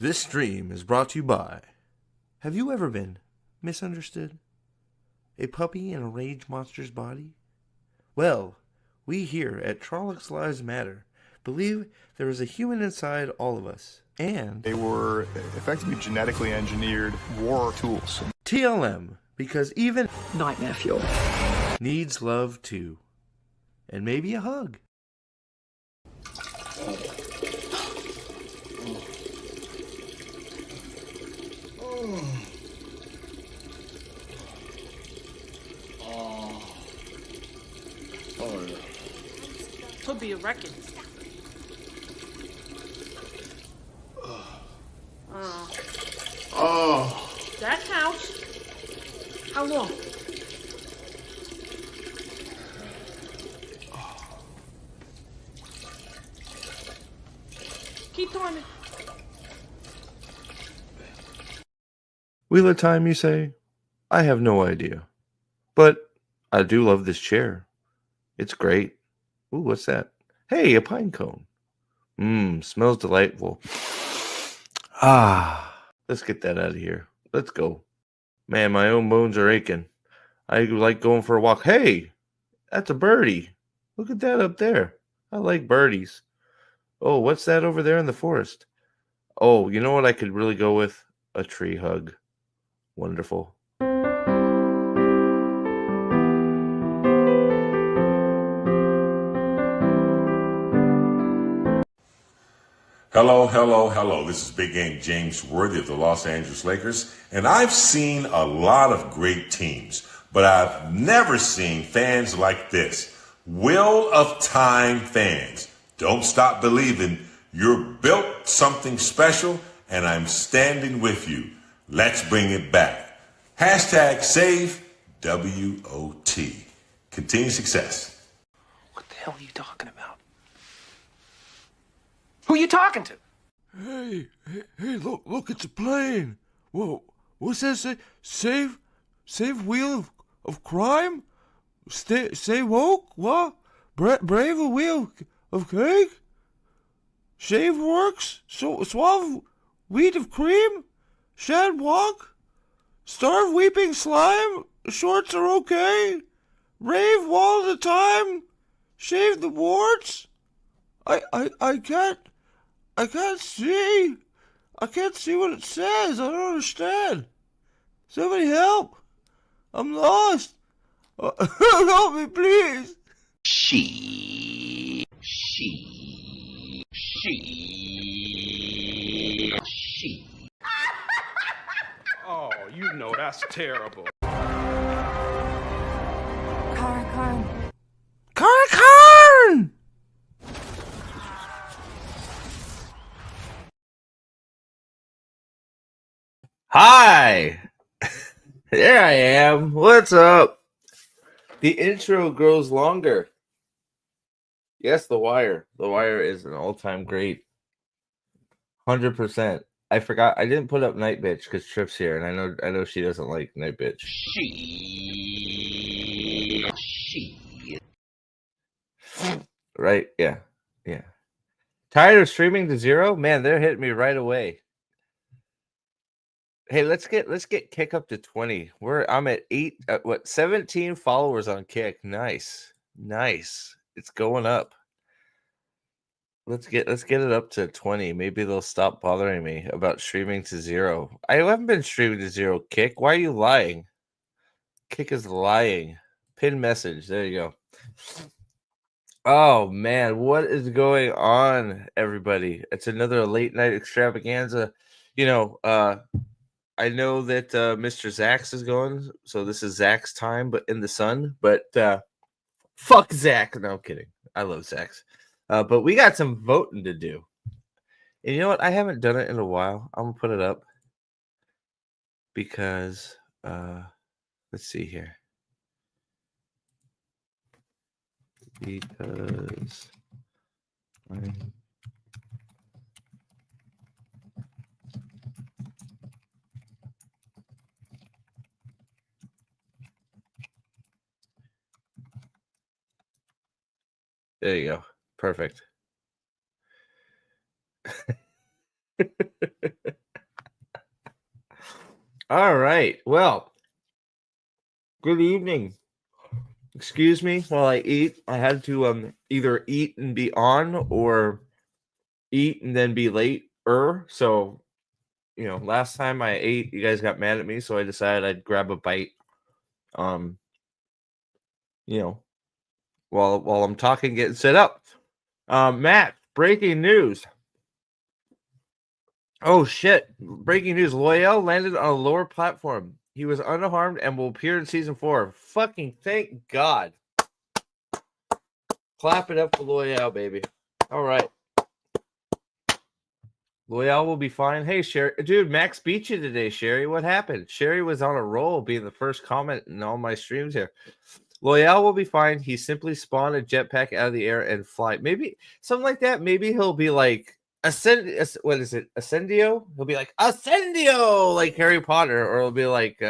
This stream is brought to you by... Have you ever been misunderstood? A puppy in a rage monster's body? Well, we here at Trollocs Lives Matter believe there is a human inside all of us. And they were effectively genetically engineered war tools. TLM, because even nightmare fuel needs love too. And maybe a hug. Could be a record. That counts. How long? Keep timing. Wheel of time, you say? I have no idea. But I do love this chair. It's great. Ooh, what's that? Hey, a pine cone. Smells delightful. Let's get that out of here. Let's go. Man, my own bones are aching. I like going for a walk. Hey, that's a birdie. Look at that up there. I like birdies. Oh, what's that over there in the forest? Oh, you know what I could really go with? A tree hug. Wonderful. Hello, hello, hello. This is Big Game James Worthy of the Los Angeles Lakers, and I've seen a lot of great teams, but I've never seen fans like this. Will of Time fans. Don't stop believing. You're built something special, and I'm standing with you. Let's bring it back. Hashtag save WOT. Continued success. What the hell are you talking about? Who are you talking to? Hey, look, it's a plane. Whoa, what's that say? Save wheel of crime? Stay woke? What? Brave a wheel of cake? Shave works? Suave wheat of cream? Shad walk? Starve weeping slime? Shorts are okay? Rave all the time? Shave the warts? I can't see. I can't see what it says. I don't understand. Somebody help. I'm lost. Help me, please. She. Oh, you know that's terrible. Karn! Hi! There I am. What's up? The intro grows longer. Yes, The Wire. The Wire is an all-time great. 100%. I forgot. I didn't put up Night Bitch because Trip's here, and I know she doesn't like Night Bitch. She. Right? Yeah. Tired of streaming to zero? Man, they're hitting me right away. Hey, let's get Kick up to 20. I'm at 17 followers on Kick. Nice. It's going up. Let's get it up to 20. Maybe they'll stop bothering me about streaming to zero. I haven't been streaming to zero, Kick. Why are you lying? Kick is lying. Pin message. There you go. Oh man, what is going on, everybody? It's another late night extravaganza. I know that Mr. Zax is going, so this is Zax's time, but in the sun. But fuck Zax. No, I'm kidding. I love Zax. But we got some voting to do. And you know what? I haven't done it in a while. I'm going to put it up because, let's see here. Because there you go. Perfect. All right. Well, good evening. Excuse me while I eat. I had to either eat and be on or eat and then be late. So, last time I ate, you guys got mad at me, so I decided I'd grab a bite. Um, you know, while I'm talking, getting set up. Matt, breaking news. Oh shit! Breaking news: Loial landed on a lower platform. He was unharmed and will appear in season 4. Fucking thank God! Clap it up for Loial, baby. All right, Loial will be fine. Hey, Sherry, dude, Max beat you today, Sherry. What happened? Sherry was on a roll, being the first comment in all my streams here. Loial will be fine. He simply spawned a jetpack out of the air and fly. Maybe something like that. Maybe he'll be like what is it? Ascendio? He'll be like Ascendio, like Harry Potter, or it'll be like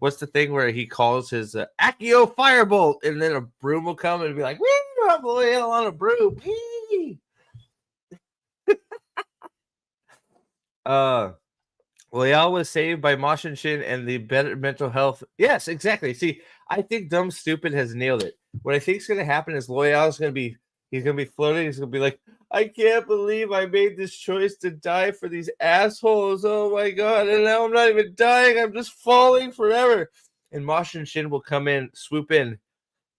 what's the thing where he calls his Accio Firebolt, and then a broom will come and be like, "Woo! I'm Loial on a broom." Whee! Loial was saved by Moshin Shin and the better mental health. Yes, exactly. See, I think Dumb Stupid has nailed it. What I think is going to happen is Loial is going to be, he's going to be floating. He's going to be like, I can't believe I made this choice to die for these assholes. Oh my God. And now I'm not even dying. I'm just falling forever. And Moshin Shin will come in, swoop in.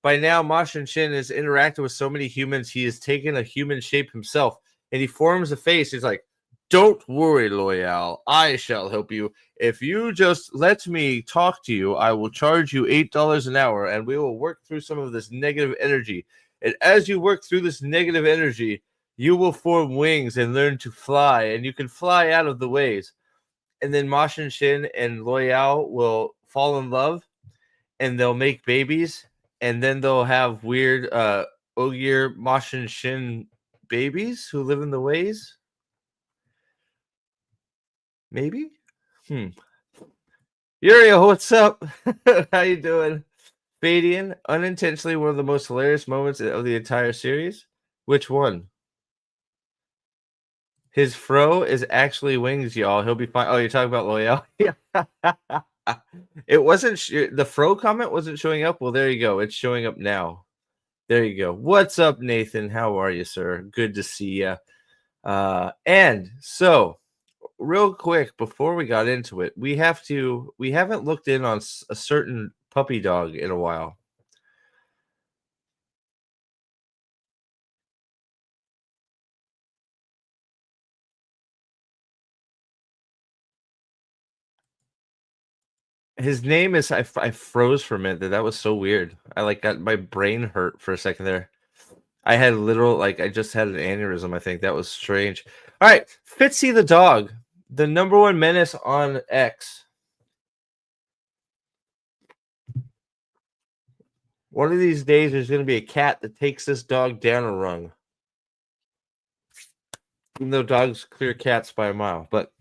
By now, Moshin Shin has interacted with so many humans, he has taken a human shape himself. And he forms a face. He's like, don't worry, Loial. I shall help you. If you just let me talk to you, I will charge you $8 an hour, and we will work through some of this negative energy. And as you work through this negative energy, you will form wings and learn to fly, and you can fly out of the ways. And then Moshin Shin and Loial will fall in love, and they'll make babies, and then they'll have weird Ogier Moshin Shin babies who live in the ways. Maybe. Uriel, what's up? How you doing? Fadian, unintentionally one of the most hilarious moments of the entire series. Which one? His fro is actually wings, y'all. He'll be fine. Oh, you're talking about Loial? Yeah. It wasn't the fro comment wasn't showing up. Well, there you go. It's showing up now. There you go. What's up, Nathan? How are you, sir? Good to see you. And so, real quick before we got into it, we haven't looked in on a certain puppy dog in a while. His name is I froze for a minute. That was so weird. I got my brain hurt for a second there. I had I just had an aneurysm. I think that was strange. All right, Fitzy the dog, the number one menace on X. One of these days, there's going to be a cat that takes this dog down a rung. Even though dogs clear cats by a mile, but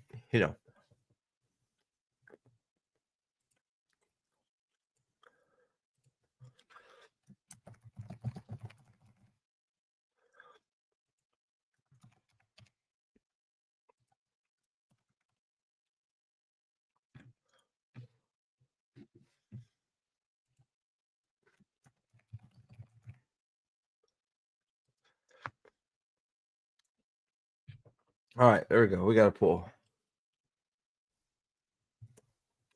All right, there we go. We got a pool.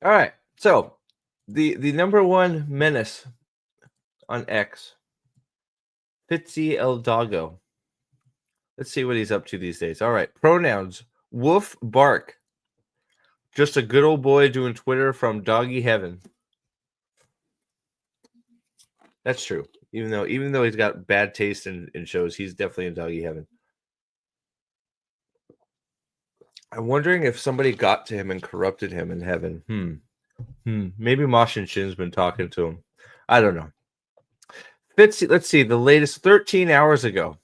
All right, so the number one menace on X, Fitzy El Doggo. Let's see what he's up to these days. All right, pronouns: woof, bark. Just a good old boy doing Twitter from doggy heaven. That's true. Even though he's got bad taste in shows, he's definitely in doggy heaven. I'm wondering if somebody got to him and corrupted him in heaven. Maybe Moshin Shin's been talking to him. I don't know. Fitzy, let's see. The latest 13 hours ago.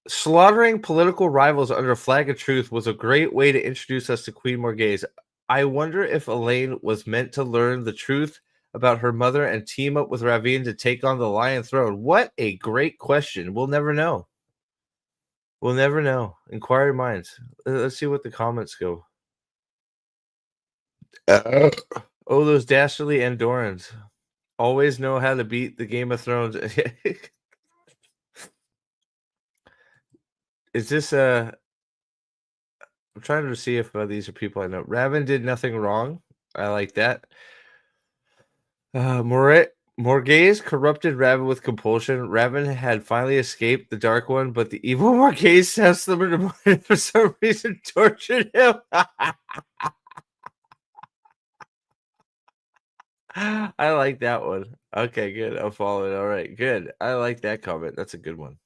Slaughtering political rivals under a flag of truth was a great way to introduce us to Queen Morghese. I wonder if Elaine was meant to learn the truth about her mother and team up with Ravine to take on the Lion Throne. What a great question. We'll never know. We'll never know. Inquiry minds. Let's see what the comments go. Oh, those dastardly Andorans always know how to beat the Game of Thrones. Is this I'm trying to see if these are people I know. Raven did nothing wrong. I like that. Morghese corrupted Raven with compulsion. Raven had finally escaped the Dark One, but the evil Morghese sensed them in the morning for some reason tortured him. I like that one. Okay, good. I'll follow it. All right, good. I like that comment. That's a good one.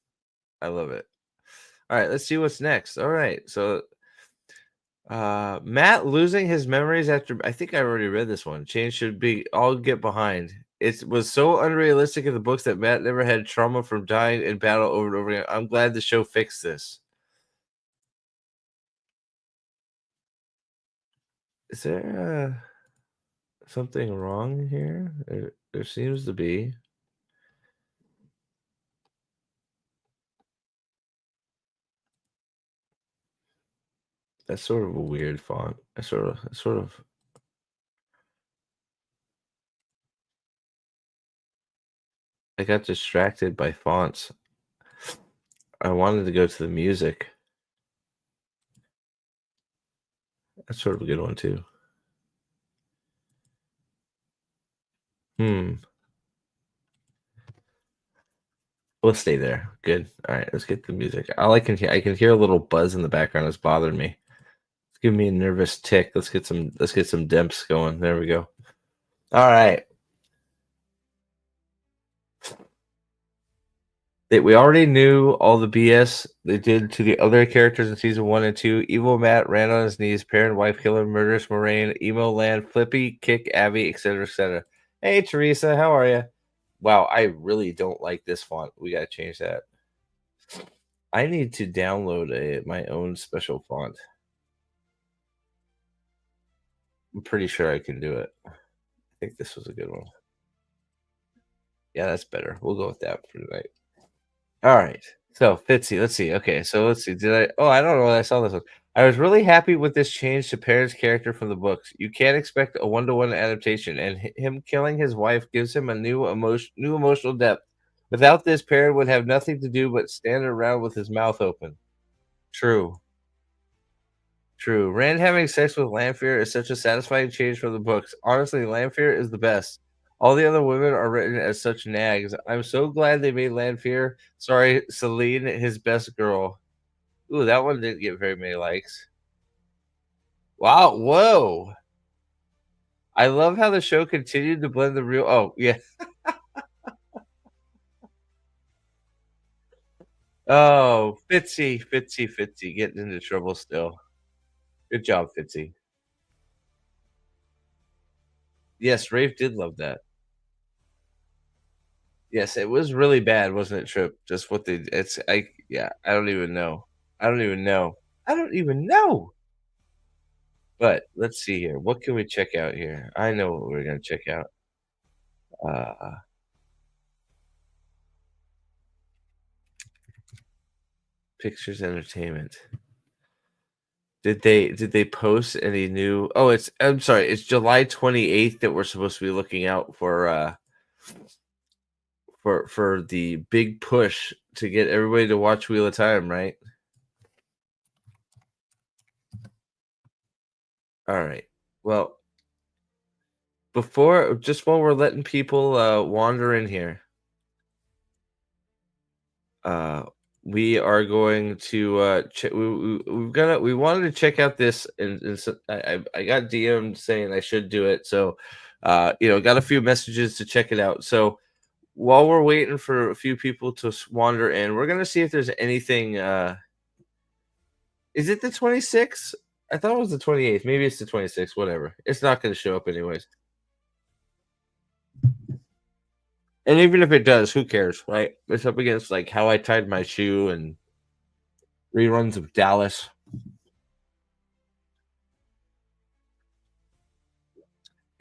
I love it. All right, let's see what's next. All right, so Matt losing his memories after I think I already read this one. Change should be all get behind. It was so unrealistic in the books that Matt never had trauma from dying in battle over and over again. I'm glad the show fixed this. Is there something wrong here? There seems to be. That's sort of a weird font. I sort of. I got distracted by fonts. I wanted to go to the music. That's sort of a good one too. We'll stay there. Good. All right, let's get the music. All I can hear a little buzz in the background. It's bothering me. It's giving me a nervous tick. Let's get some demps going. There we go. All right. We already knew all the BS they did to the other characters in season 1 and 2. Evil Matt ran on his knees, parent, wife killer, murderous Moraine, emo land, Flippy, kick Abby, etc., etc. Hey Teresa, how are you? Wow, I really don't like this font. We gotta change that. I need to download my own special font. I'm pretty sure I can do it. I think this was a good one. Yeah, that's better. We'll go with that for tonight. All right. So Fitzy, let's see. Okay, so let's see. I don't know. I saw this one. I was really happy with this change to Perrin's character from the books. You can't expect a one-to-one adaptation, and him killing his wife gives him a new emotional depth. Without this, Perrin would have nothing to do but stand around with his mouth open. True. True. Rand having sex with Lanfear is such a satisfying change from the books. Honestly, Lanfear is the best. All the other women are written as such nags. I'm so glad they made Lanfear, Celine, his best girl. Ooh, that one didn't get very many likes. Wow, whoa. I love how the show continued to blend the real. Oh, yeah. Oh, Fitzy, getting into trouble still. Good job, Fitzy. Yes, Rafe did love that. Yes, it was really bad, wasn't it, Trip? Just what they I don't even know. I don't even know. I don't even know. But let's see here. What can we check out here? I know what we're gonna check out. Uh Pictures Entertainment. Did they post any new I'm sorry, it's July 28th that we're supposed to be looking out for the big push to get everybody to watch Wheel of Time, right? All right. Well, while we're letting people wander in here, we are going to we wanted to check out this, and so I got DM'd saying I should do it, so got a few messages to check it out. So while we're waiting for a few people to wander in, we're gonna see if there's anything. Is it the 26th? I thought it was the 28th. Maybe it's the 26th. Whatever. It's not going to show up anyways. And even if it does, who cares, right? It's up against like How I Tied My Shoe and reruns of Dallas.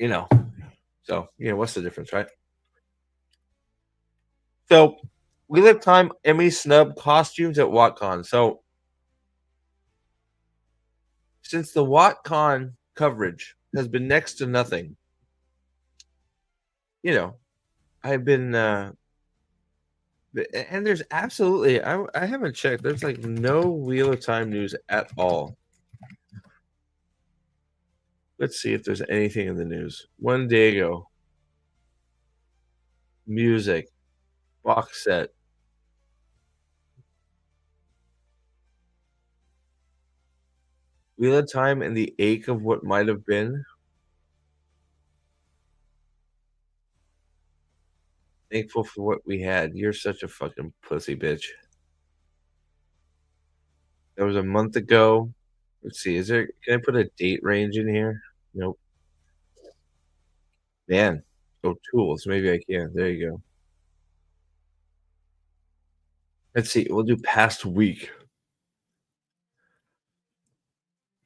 So what's the difference, right? So Wheel of Time Emmy snub costumes at WatCon. So since the WatCon coverage has been next to nothing. You know, I've been and there's absolutely I haven't checked. There's like no Wheel of Time news at all. Let's see if there's anything in the news. One day ago. Music. Box set. Wheel of Time and the ache of what might have been. Thankful for what we had. You're such a fucking pussy bitch. That was a month ago. Let's see. Can I put a date range in here? Nope. Man. Oh, tools. Maybe I can. There you go. Let's see. We'll do past week.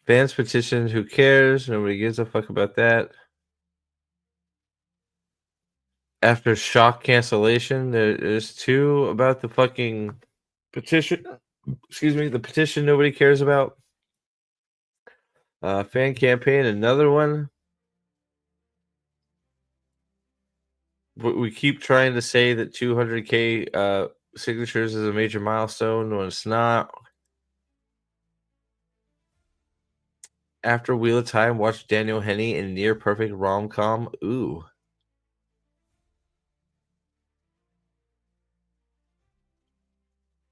Fans petitions. Who cares? Nobody gives a fuck about that. After shock cancellation, there's two about the fucking petition. Excuse me. The petition nobody cares about. Fan campaign. Another one. We keep trying to say that 200K signatures is a major milestone when it's not. After Wheel of Time, watch Daniel Henney in near perfect rom-com. Ooh.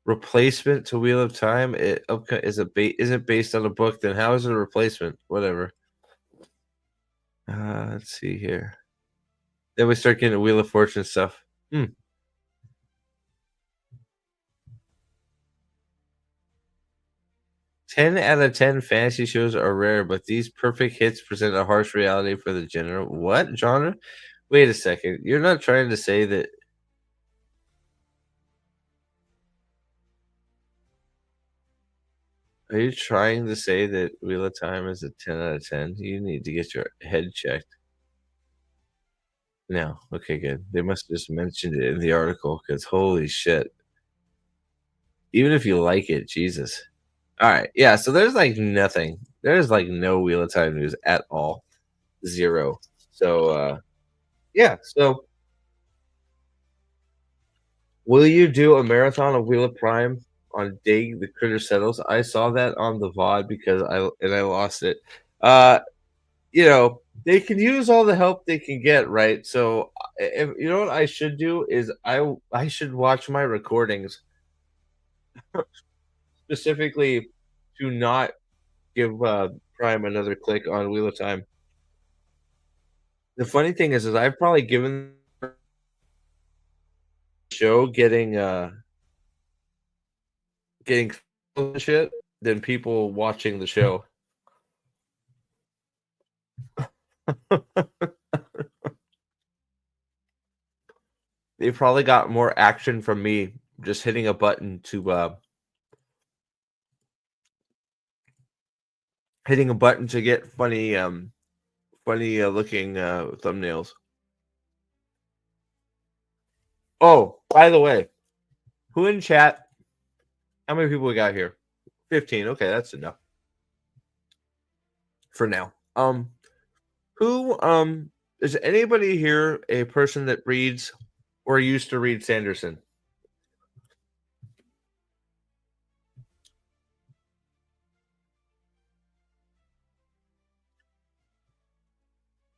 Replacement to Wheel of Time isn't based on a book. Then how is it a replacement? Whatever. Let's see here. Then we start getting Wheel of Fortune stuff. 10 out of 10 fantasy shows are rare, but these perfect hits present a harsh reality for the general. What genre? Wait a second. You're not trying to say that. Are you trying to say that Wheel of Time is a 10 out of 10? You need to get your head checked. No. Okay, good. They must have just mentioned it in the article because holy shit. Even if you like it, Jesus. All right. Yeah. So there's like nothing. There's like no Wheel of Time news at all. Zero. So, yeah. So, will you do a marathon of Wheel of Prime on day the critter settles? I saw that on the VOD because I lost it. They can use all the help they can get, right? So, if you know what I should do is I should watch my recordings specifically to not give Prime another click on Wheel of Time. The funny thing is I've probably given the show getting shit than people watching the show. They probably got more action from me just hitting a button to get funny looking thumbnails. Oh, by the way, who in chat? How many people we got here? 15. Okay, that's enough for now. Who is anybody here a person that reads or used to read Sanderson?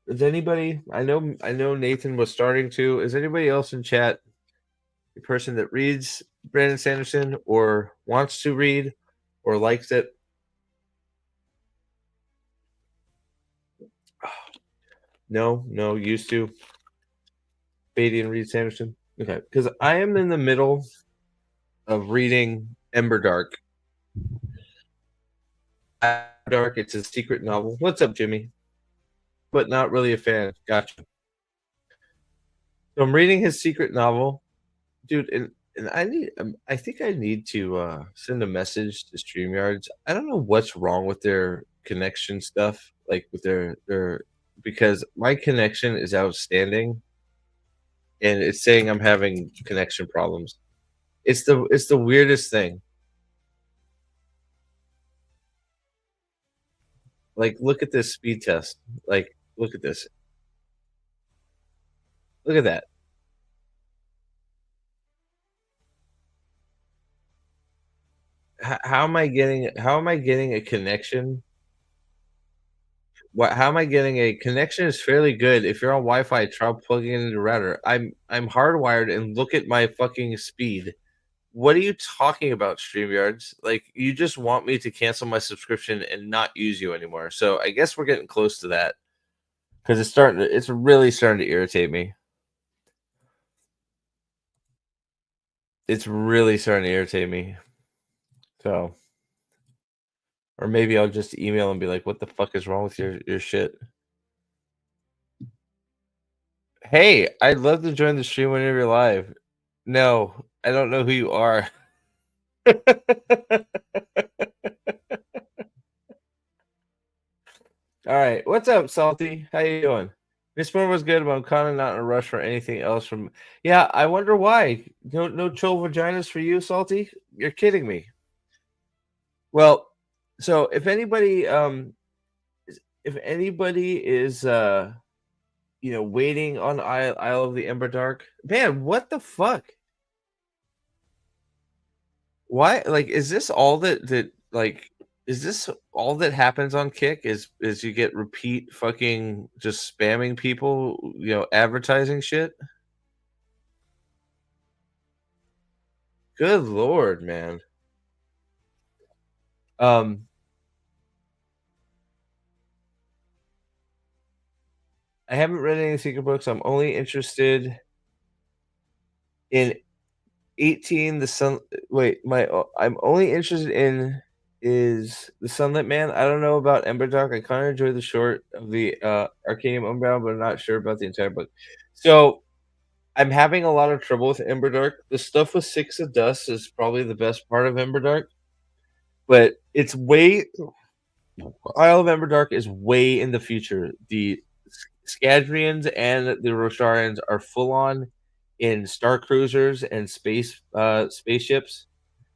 Is anybody? I know Nathan was starting to. Is anybody else in chat a person that reads Brandon Sanderson or wants to read or likes it? No, used to. Beatty and Reed Sanderson. Okay, because I am in the middle of reading Ember Dark. Dark, it's a secret novel. What's up, Jimmy? But not really a fan. Gotcha. So I'm reading his secret novel, dude, and I think I need to send a message to StreamYards. I don't know what's wrong with their connection stuff, like with their because my connection is outstanding, and it's saying I'm having connection problems. It's the weirdest thing. Like, look at this speed test. Like, look at this. Look at that. How am I getting a connection? What how am I getting a connection is fairly good. If you're on Wi-Fi, try plugging it into the router. I'm hardwired and look at my fucking speed. What are you talking about, StreamYards? Like, you just want me to cancel my subscription and not use you anymore. So I guess we're getting close to that because it's really starting to irritate me. It's really starting to irritate me. So, or maybe I'll just email and be like, "What the fuck is wrong with your shit?" Hey, I'd love to join the stream whenever you're live. No, I don't know who you are. All right, what's up, Salty? How you doing? This one was good, but I'm kind of not in a rush for anything else from. Yeah, I wonder why. No chill vaginas for you, Salty? You're kidding me. Well, so if anybody is waiting on Isle of the Ember Dark, man, what the fuck? Why? Like, is this all that like? Is this all that happens on Kick? Is you get repeat fucking just spamming people, advertising shit? Good lord, man. Um, I haven't read any secret books. I'm only interested in 18. The sun. Wait, I'm only interested in is the Sunlit Man. I don't know about Emberdark. I kind of enjoy the short of the Arcanium Unbound, but I'm not sure about the entire book. So I'm having a lot of trouble with Emberdark. The stuff with Six of Dust is probably the best part of Emberdark, but it's way Isle of Emberdark is way in the future. The Scadrians and the Rosharians are full on in star cruisers and spaceships.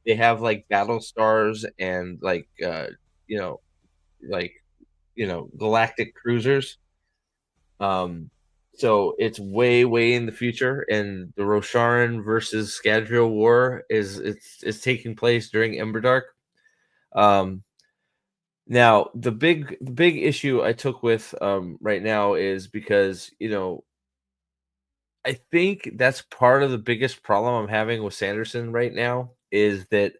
They have like battle stars and you know like galactic cruisers. So it's way in the future, and the Rosharan versus Scadrial war it's taking place during Emberdark. Um, Now the big issue I took with right now is because I think that's part of the biggest problem I'm having with Sanderson right now is that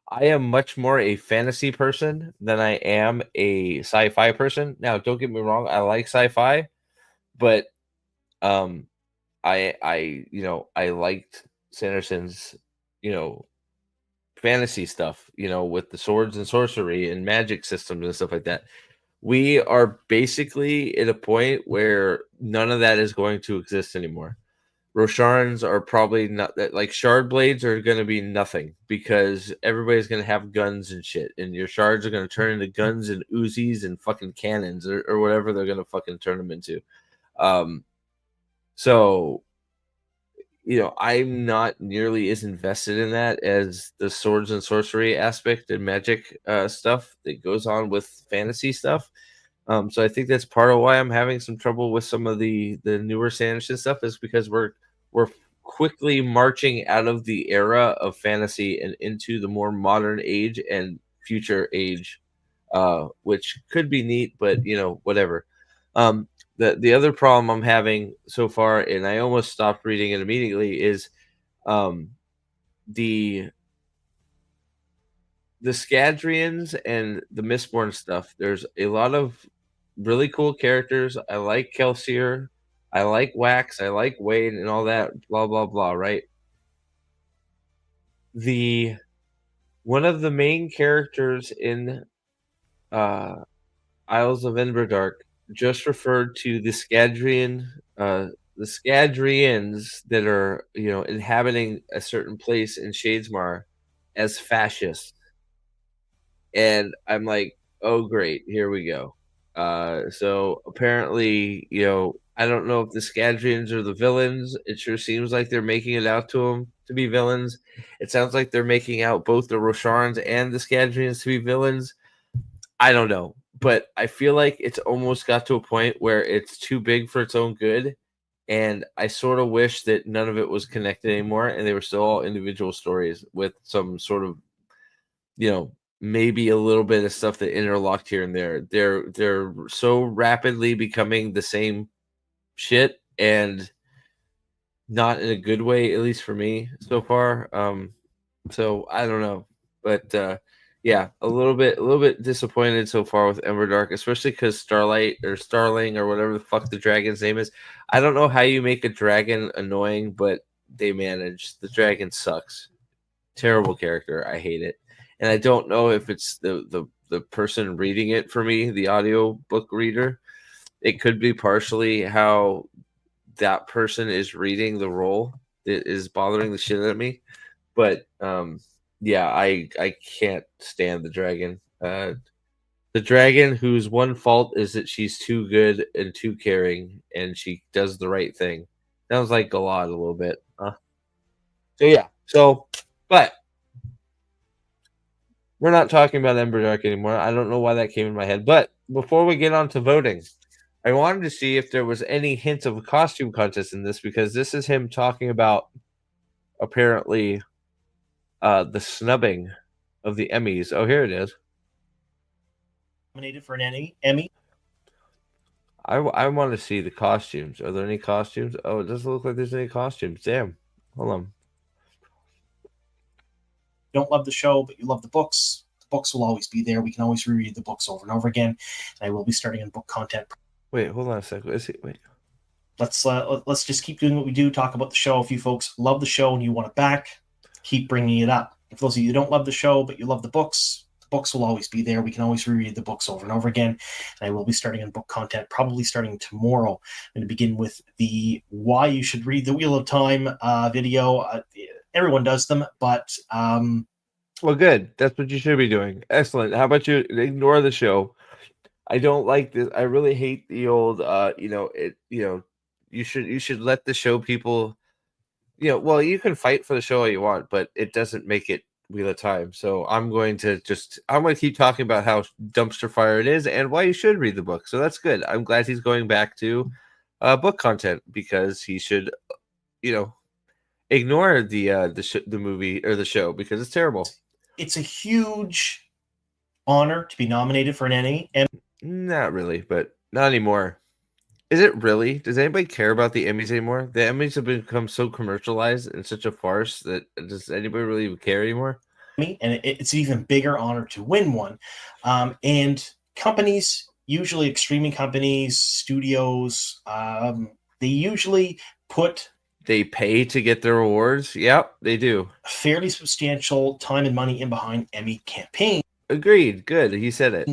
I am much more a fantasy person than I am a sci-fi person. Now, don't get me wrong, I like sci-fi, but um I liked Sanderson's, you know, fantasy stuff, with the swords and sorcery and magic systems and stuff like that. We are basically at a point where none of that is going to exist anymore. Rosharans are probably not that like shard blades are going to be nothing because everybody's going to have guns and shit, and your shards are going to turn into guns and Uzis and fucking cannons or whatever they're going to fucking turn them into. So I'm not nearly as invested in that as the swords and sorcery aspect and magic stuff that goes on with fantasy stuff. So I think that's part of why I'm having some trouble with some of the newer Sanderson stuff is because we're quickly marching out of the era of fantasy and into the more modern age and future age, which could be neat, but whatever. The other problem I'm having so far, and I almost stopped reading it immediately, is the Scadrians and the Mistborn stuff. There's a lot of really cool characters. I like Kelsier, I like Wax, I like Wade, and all that. Blah blah blah. Right. The One of the main characters in uh, Isles of Inverdark just referred to the Scadrians that are inhabiting a certain place in Shadesmar as fascists, and I'm like, oh great, here we go. So apparently, I don't know if the Scadrians are the villains. It sure seems like they're making it out to them to be villains. It sounds like they're making out both the Rosharans and the Scadrians to be villains. I don't know, but I feel like it's almost got to a point where it's too big for its own good. And I sort of wish that none of it was connected anymore, and they were still all individual stories with some sort of, maybe a little bit of stuff that interlocked here and there. They're so rapidly becoming the same shit, and not in a good way, at least for me so far. So I don't know, but yeah, a little bit disappointed so far with Emberdark, especially because Starlight or Starling or whatever the fuck the dragon's name is. I don't know how you make a dragon annoying, but they manage. The dragon sucks. Terrible character. I hate it, and I don't know if it's the person reading it for me, the audio book reader. It could be partially how that person is reading the role that is bothering the shit out of me. But yeah, I can't stand the dragon. The dragon whose one fault is that she's too good and too caring, and she does the right thing. Sounds like Galad a little bit. So yeah. But we're not talking about Emberdark anymore. I don't know why that came in my head. But before we get on to voting, I wanted to see if there was any hint of a costume contest in this, because this is him talking about apparently the snubbing of the Emmys. Oh, here it is. Nominated for an Emmy. I want to see the costumes. Are there any costumes? Oh, it doesn't look like there's any costumes. Damn. Hold on. You don't love the show, but you love the books. The books will always be there. We can always reread the books over and over again. And I will be starting on book content. Wait, hold on a second. Wait. Let's just keep doing what we do. Talk about the show. If you folks love the show and you want it back, keep bringing it up. For those of you who don't love the show, but you love the books will always be there. We can always reread the books over and over again. And I will be starting on book content, probably starting tomorrow. I'm going to begin with the why you should read the Wheel of Time video. Everyone does them, but well, good. That's what you should be doing. Excellent. How about you ignore the show? I don't like this. I really hate the old you should let the show people, well, you can fight for the show all you want, but it doesn't make it Wheel of Time. So I'm going to keep talking about how dumpster fire it is and why you should read the book. So that's good. I'm glad he's going back to book content, because he should, ignore the movie or the show, because it's terrible. It's a huge honor to be nominated for an Emmy. Not really, but not anymore. Is it really? Does anybody care about the Emmys anymore? The Emmys have become so commercialized and such a farce that does anybody really even care anymore? And it's an even bigger honor to win one. And companies, usually streaming companies, studios, they usually they pay to get their awards. Yep, they do. Fairly substantial time and money in behind Emmy campaigns. Agreed. Good. He said it.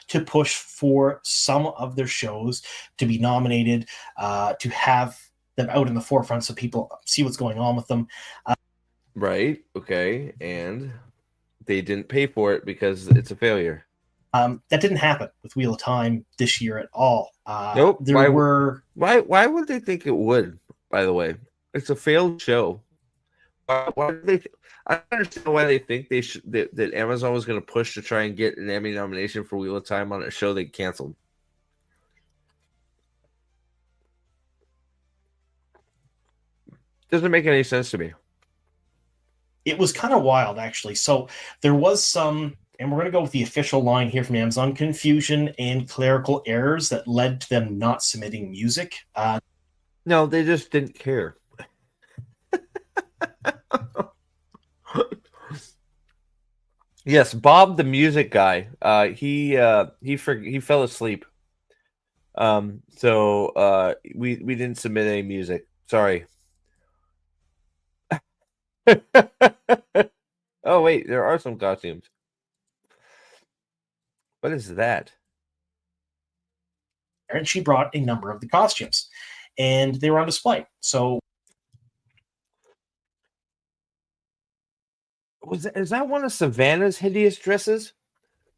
To push for some of their shows to be nominated, to have them out in the forefront so people see what's going on with them. Right. Okay. And they didn't pay for it because it's a failure. That didn't happen with Wheel of Time this year at all. Nope. Why would they think it would, by the way? It's a failed show. Why do they I don't understand why they think they should that Amazon was going to push to try and get an Emmy nomination for Wheel of Time on a show they canceled. Doesn't make any sense to me. It was kind of wild, actually. So there was some, and we're going to go with the official line here from Amazon, confusion and clerical errors that led to them not submitting music. No, they just didn't care. Yes, Bob, the music guy. He fell asleep. So we didn't submit any music. Sorry. Oh wait, there are some costumes. What is that? And she brought a number of the costumes, and they were on display. So is that one of Savannah's hideous dresses?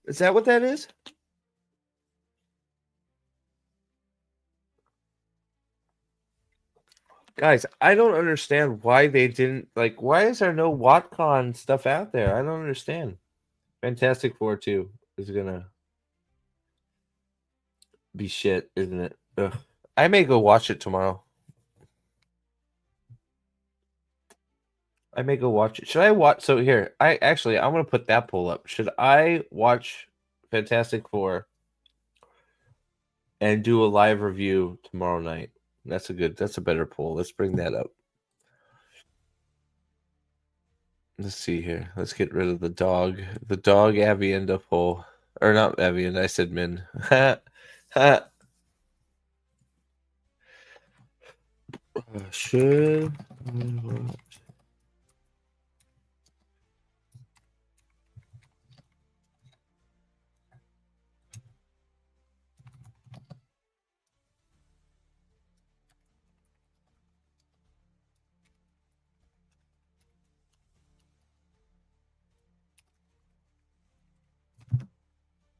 Is that what that is? Guys, I don't understand why they didn't, like, why is there no WatCon stuff out there? I don't understand. Fantastic Four 2 is gonna. be shit, isn't it? Ugh. I may go watch it tomorrow. I may go watch it. Should I watch? So here, I'm gonna put that poll up. Should I watch Fantastic Four and do a live review tomorrow night? That's a better poll. Let's bring that up. Let's see here. Let's get rid of the dog. The dog Avienda poll. Or not Avienda, I said Min. Should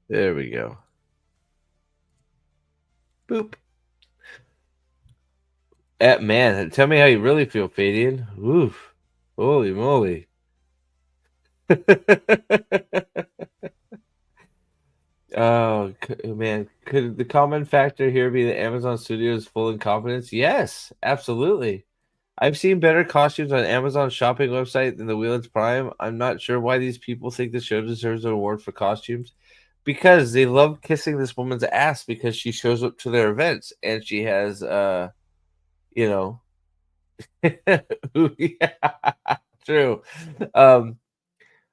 There we go. Boop. Man, tell me how you really feel, Fadian. Oof. Holy moly. Oh, man. Could the common factor here be that Amazon Studios is full in confidence? Yes, absolutely. I've seen better costumes on Amazon shopping website than the Wheelits Prime. I'm not sure why these people think the show deserves an award for costumes. Because they love kissing this woman's ass because she shows up to their events and she has you know yeah, true.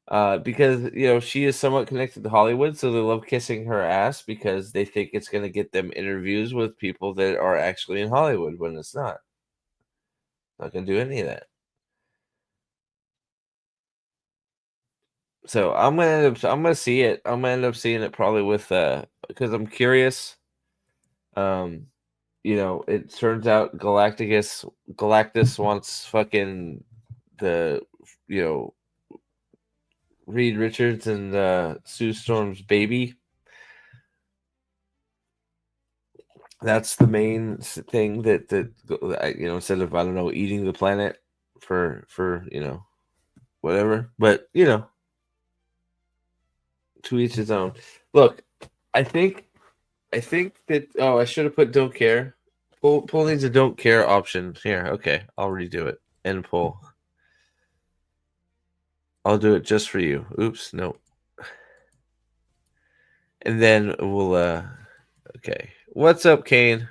Because she is somewhat connected to Hollywood, so they love kissing her ass because they think it's gonna get them interviews with people that are actually in Hollywood when it's not. Not gonna do any of that. So I'm gonna see it. I'm gonna end up seeing it probably with because I'm curious. It turns out Galactus wants fucking the Reed Richards and Sue Storm's baby. That's the main thing that instead of eating the planet for whatever, but to each his own. Look, I think that I should have put don't care. Pull needs a don't care option here. Okay, I'll redo it and pull. I'll do it just for you. Oops, no. And then we'll okay. What's up, Kane?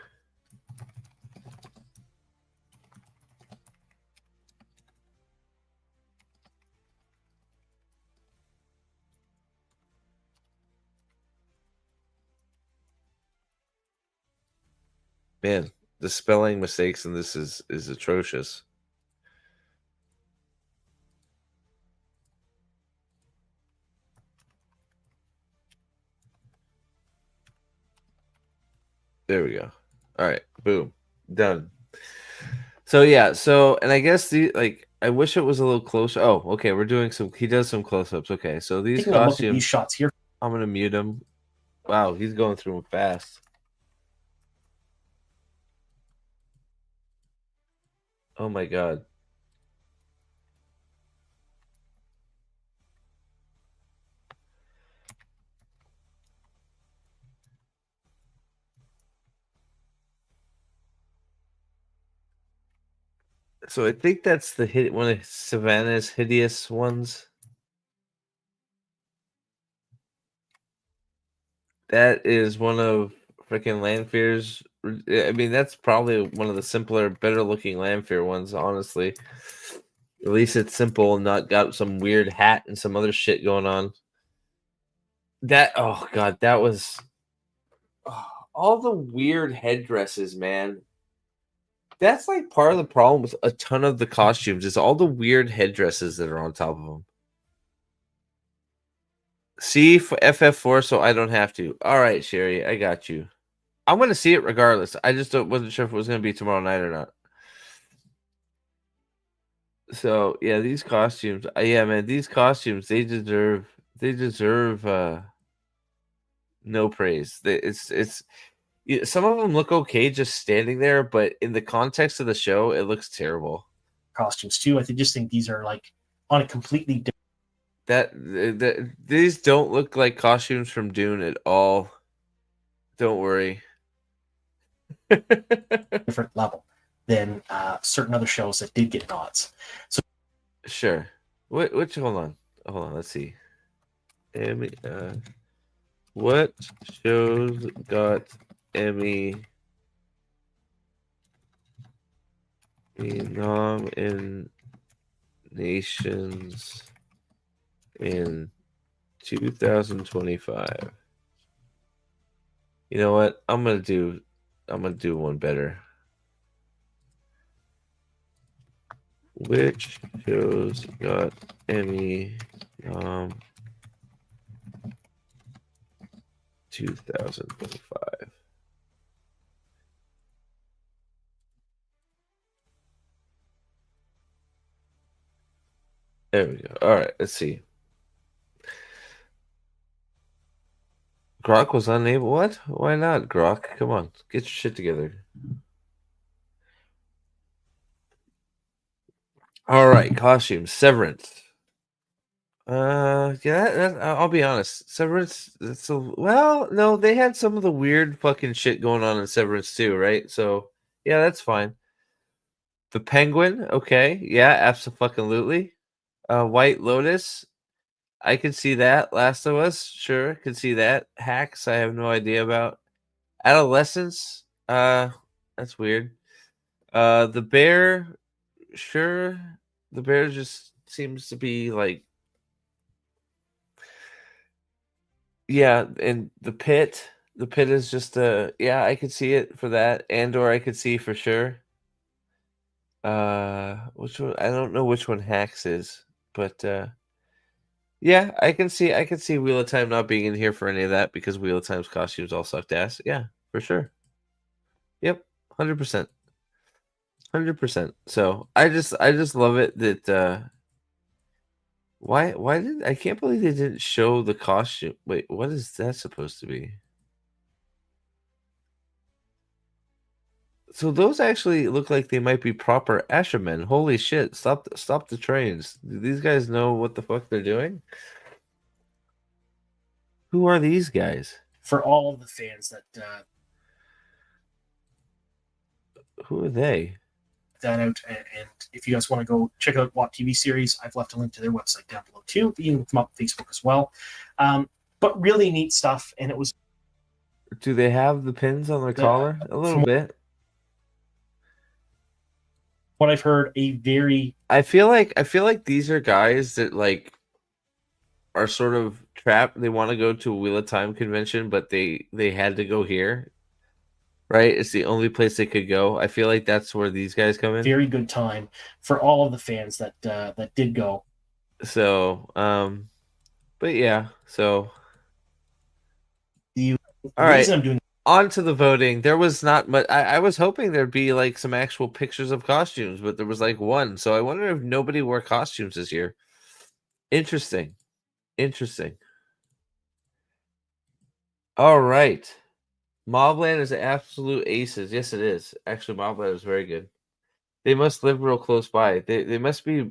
Man, the spelling mistakes in this is atrocious. There we go. All right, boom, done. So yeah, and I guess I wish it was a little closer. Oh, okay, we're doing he does some close-ups. Okay, so these costumes. These shots here. I'm gonna mute him. Wow, he's going through them fast. Oh my god. So I think that's one of Savannah's hideous ones. That is one of freaking Lanfear's. I mean, that's probably one of the simpler, better looking Lanfear ones, honestly. At least it's simple and not got some weird hat and some other shit going on. Oh god, that was all the weird headdresses, man. That's like part of the problem with a ton of the costumes is all the weird headdresses that are on top of them. See for FF4, so I don't have to. All right, Sherry, I got you. I'm gonna see it regardless. I just wasn't sure if it was gonna be tomorrow night or not. So yeah, these costumes. Yeah, man, these costumes they deserve no praise. Some of them look okay just standing there, but in the context of the show, it looks terrible. Costumes too. I just think these are like on a completely different. These don't look like costumes from Dune at all. Don't worry. different level than certain other shows that did get nods. So Sure. Which hold on, let's see. Emmy what shows got Emmy nominations in 2025? You know what? I'm gonna do one better. Which shows got Emmy 2025? There we go. All right, let's see. Grok was unable. What? Why not, Grok? Come on, get your shit together. All right, costumes. Severance. Yeah, I'll be honest. Severance. Well, no, they had some of the weird fucking shit going on in Severance too, right? So yeah, that's fine. The Penguin. Okay, yeah, absolutely. White Lotus. I could see that. Last of Us. Sure, could see that. Hacks. I have no idea about. Adolescence. That's weird. The Bear. Sure, the Bear just seems to be like. Yeah, and the pit is just yeah, I could see it for that. Andor I could see for sure. Which one? I don't know which one Hacks is, but yeah, I can see Wheel of Time not being in here for any of that because Wheel of Time's costumes all sucked ass. Yeah, for sure. Yep, 100%. 100%. So I just love it that why did I can't believe they didn't show the costume. Wait, what is that supposed to be? So those actually look like they might be proper Ashermen. Holy shit! Stop the trains. Do these guys know what the fuck they're doing? Who are these guys? for all of the fans Who are they? that out, and if you guys want to go check out What TV series, I've left a link to their website down below too. You can look them up on Facebook as well. But really neat stuff, and it was. Do they have the pins on their collar? A little bit. What I've heard, a very. I feel like these are guys that like are sort of trapped. They want to go to a Wheel of Time convention, but they had to go here. Right? It's the only place they could go. I feel like that's where these guys come in. Very good time for all of the fans that did go. So, but yeah, so The all right. reason I'm doing On to the voting. There was not much. I was hoping there'd be like some actual pictures of costumes, but there was like one. So I wonder if nobody wore costumes this year. Interesting. All right. Mobland is absolute aces. Yes, it is. Actually, Mobland is very good. They must live real close by. They must be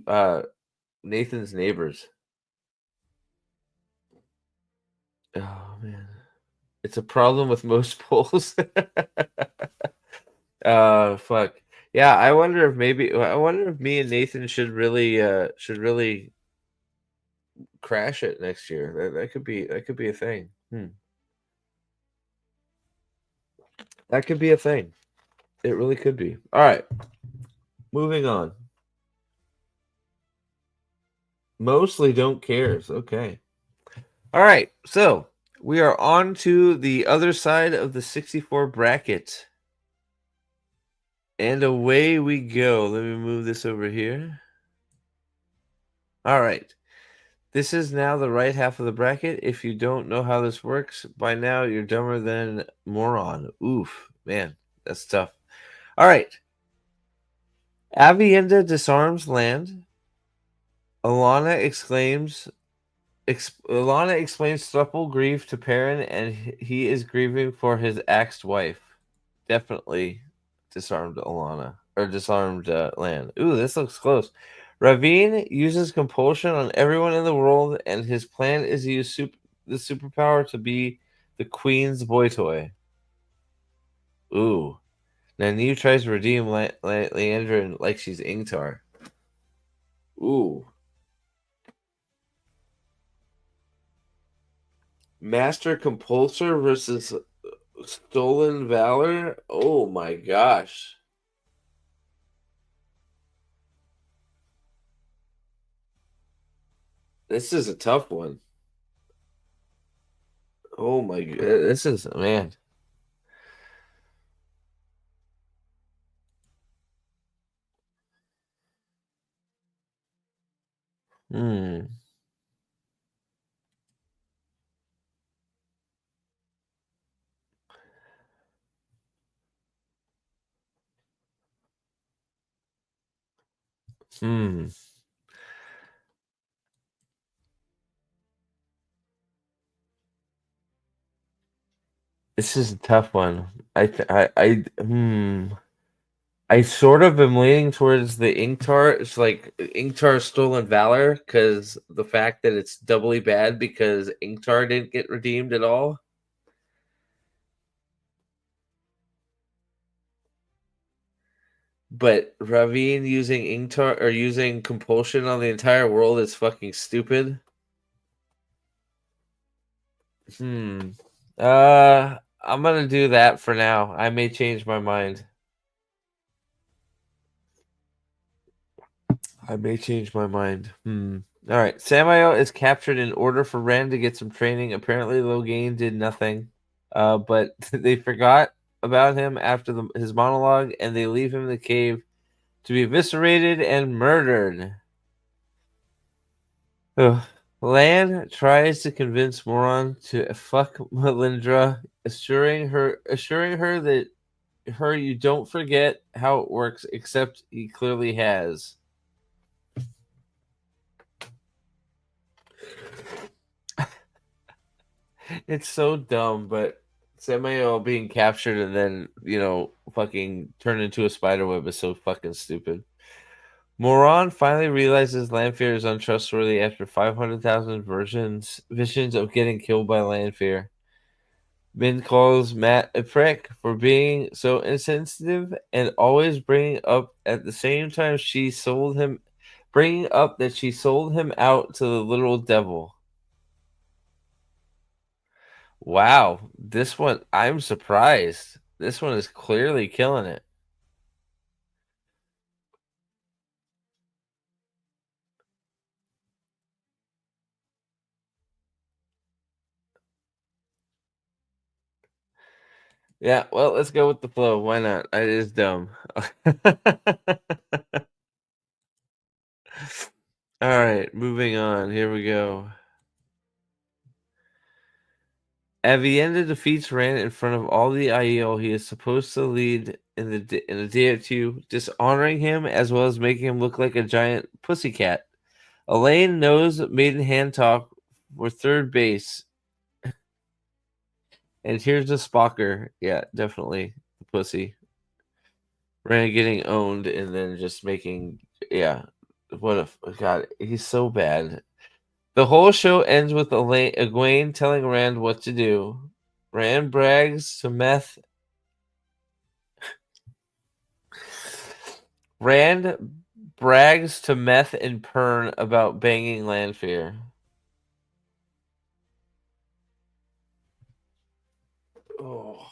Nathan's neighbors. Oh man. It's a problem with most polls. Fuck. Yeah, I wonder if me and Nathan should really crash it next year. That could be a thing. That could be a thing. It really could be. All right. Moving on. Mostly don't cares. Okay. All right. So we are on to the other side of the 64 bracket. And away we go. Let me move this over here. All right. This is now the right half of the bracket. If you don't know how this works, by now you're dumber than moron. Oof, man, that's tough. All right. Avienda disarms land. Alana explains thruple grief to Perrin, and he is grieving for his axed wife. Definitely disarmed Alana or disarmed land. Ooh, this looks close. Ravine uses compulsion on everyone in the world, and his plan is to use the superpower to be the queen's boy toy. Ooh, Now Neve tries to redeem Leandra like she's Ingtar. Ooh. Master Compulsor versus Stolen Valor? Oh my gosh. This is a tough one. Oh my god. This is, man. Hmm. Hmm. This is a tough one. I sort of am leaning towards the Inktar. It's like Inktar Stolen Valor because the fact that it's doubly bad because Inktar didn't get redeemed at all. But Ravine using Inktar or using compulsion on the entire world is fucking stupid. Hmm. I'm gonna do that for now. I may change my mind. I may change my mind. All right. Samael is captured in order for Ren to get some training. Apparently, Logain did nothing. But they forgot about him after his monologue, and they leave him in the cave to be eviscerated and murdered. Ugh. Lan tries to convince Moron to fuck Melindra, assuring her that you don't forget how it works, except he clearly has. It's so dumb, but Samael being captured and then, fucking turned into a spider web is so fucking stupid. Moron finally realizes Lanfear is untrustworthy after 500,000 visions of getting killed by Lanfear. Min calls Matt a prick for being so insensitive and always bringing up at the same time bringing up that she sold him out to the literal devil. Wow, this one, I'm surprised. This one is clearly killing it. Yeah, well, let's go with the flow. Why not? It is dumb. All right, moving on. Here we go. Avienda defeats Rand in front of all the Aiel he is supposed to lead in a day or two, dishonoring him as well as making him look like a giant pussycat. Elaine knows Maiden Hand Talk for third base. And here's the Spocker. Yeah, definitely. The pussy. Rand getting owned and then just making. Yeah. What a. God, he's so bad. The whole show ends with Egwene telling Rand what to do. Rand brags to Meth. Rand brags to Meth and Pern about banging Lanfear. Oh.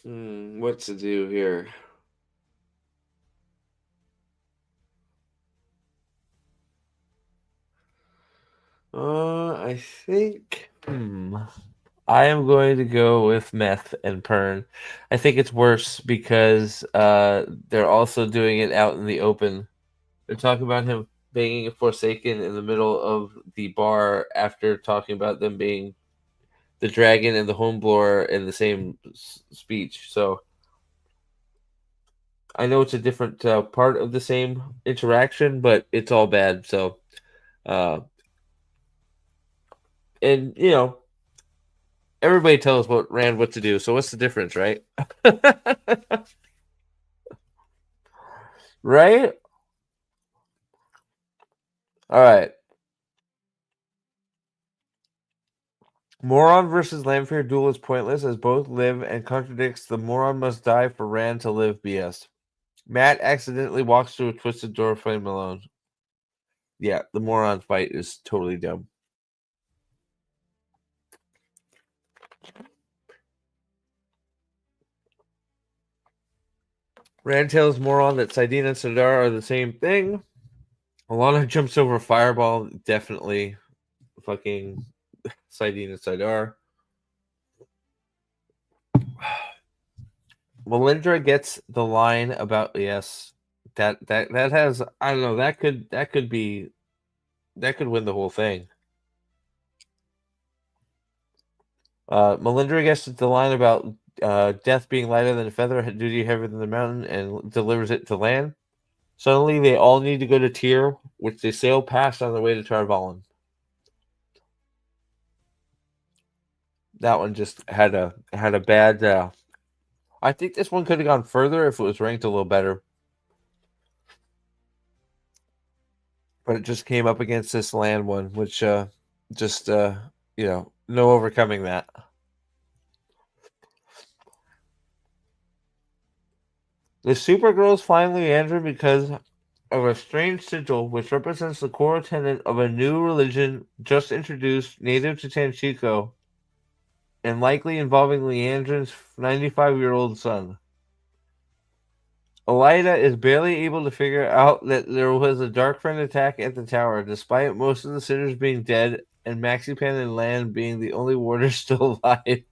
What to do here? I think. I am going to go with Meth and Pern. I think it's worse because they're also doing it out in the open. They're talking about him banging a Forsaken in the middle of the bar after talking about them being the dragon and the homeblower in the same speech. So I know it's a different part of the same interaction, but it's all bad. So, uh, and everybody tells Rand what to do. So what's the difference, right? Right? All right. Moron versus Lanfear duel is pointless as both live and contradicts the moron must die for Rand to live BS. Matt accidentally walks through a twisted door frame alone. Yeah, the moron fight is totally dumb. Rand tells Moron that Saidin and Sadar are the same thing. Alana jumps over Fireball. Definitely fucking Saidin and Sadar. Melindra gets the line about yes. That has I don't know, that could win the whole thing. Melindra gets the line about death being lighter than a feather, duty heavier than the mountain, and delivers it to land. Suddenly, they all need to go to Tyr, which they sail past on their way to Tarvalon. That one just had a bad. I think this one could have gone further if it was ranked a little better, but it just came up against this land one, which just no overcoming that. The Supergirls find Leandra because of a strange sigil which represents the core tenet of a new religion just introduced native to Tanchico and likely involving Leandra's 95-year-old son. Elida is barely able to figure out that there was a Dark Friend attack at the tower, despite most of the sitters being dead and Maxipan and Land being the only warders still alive.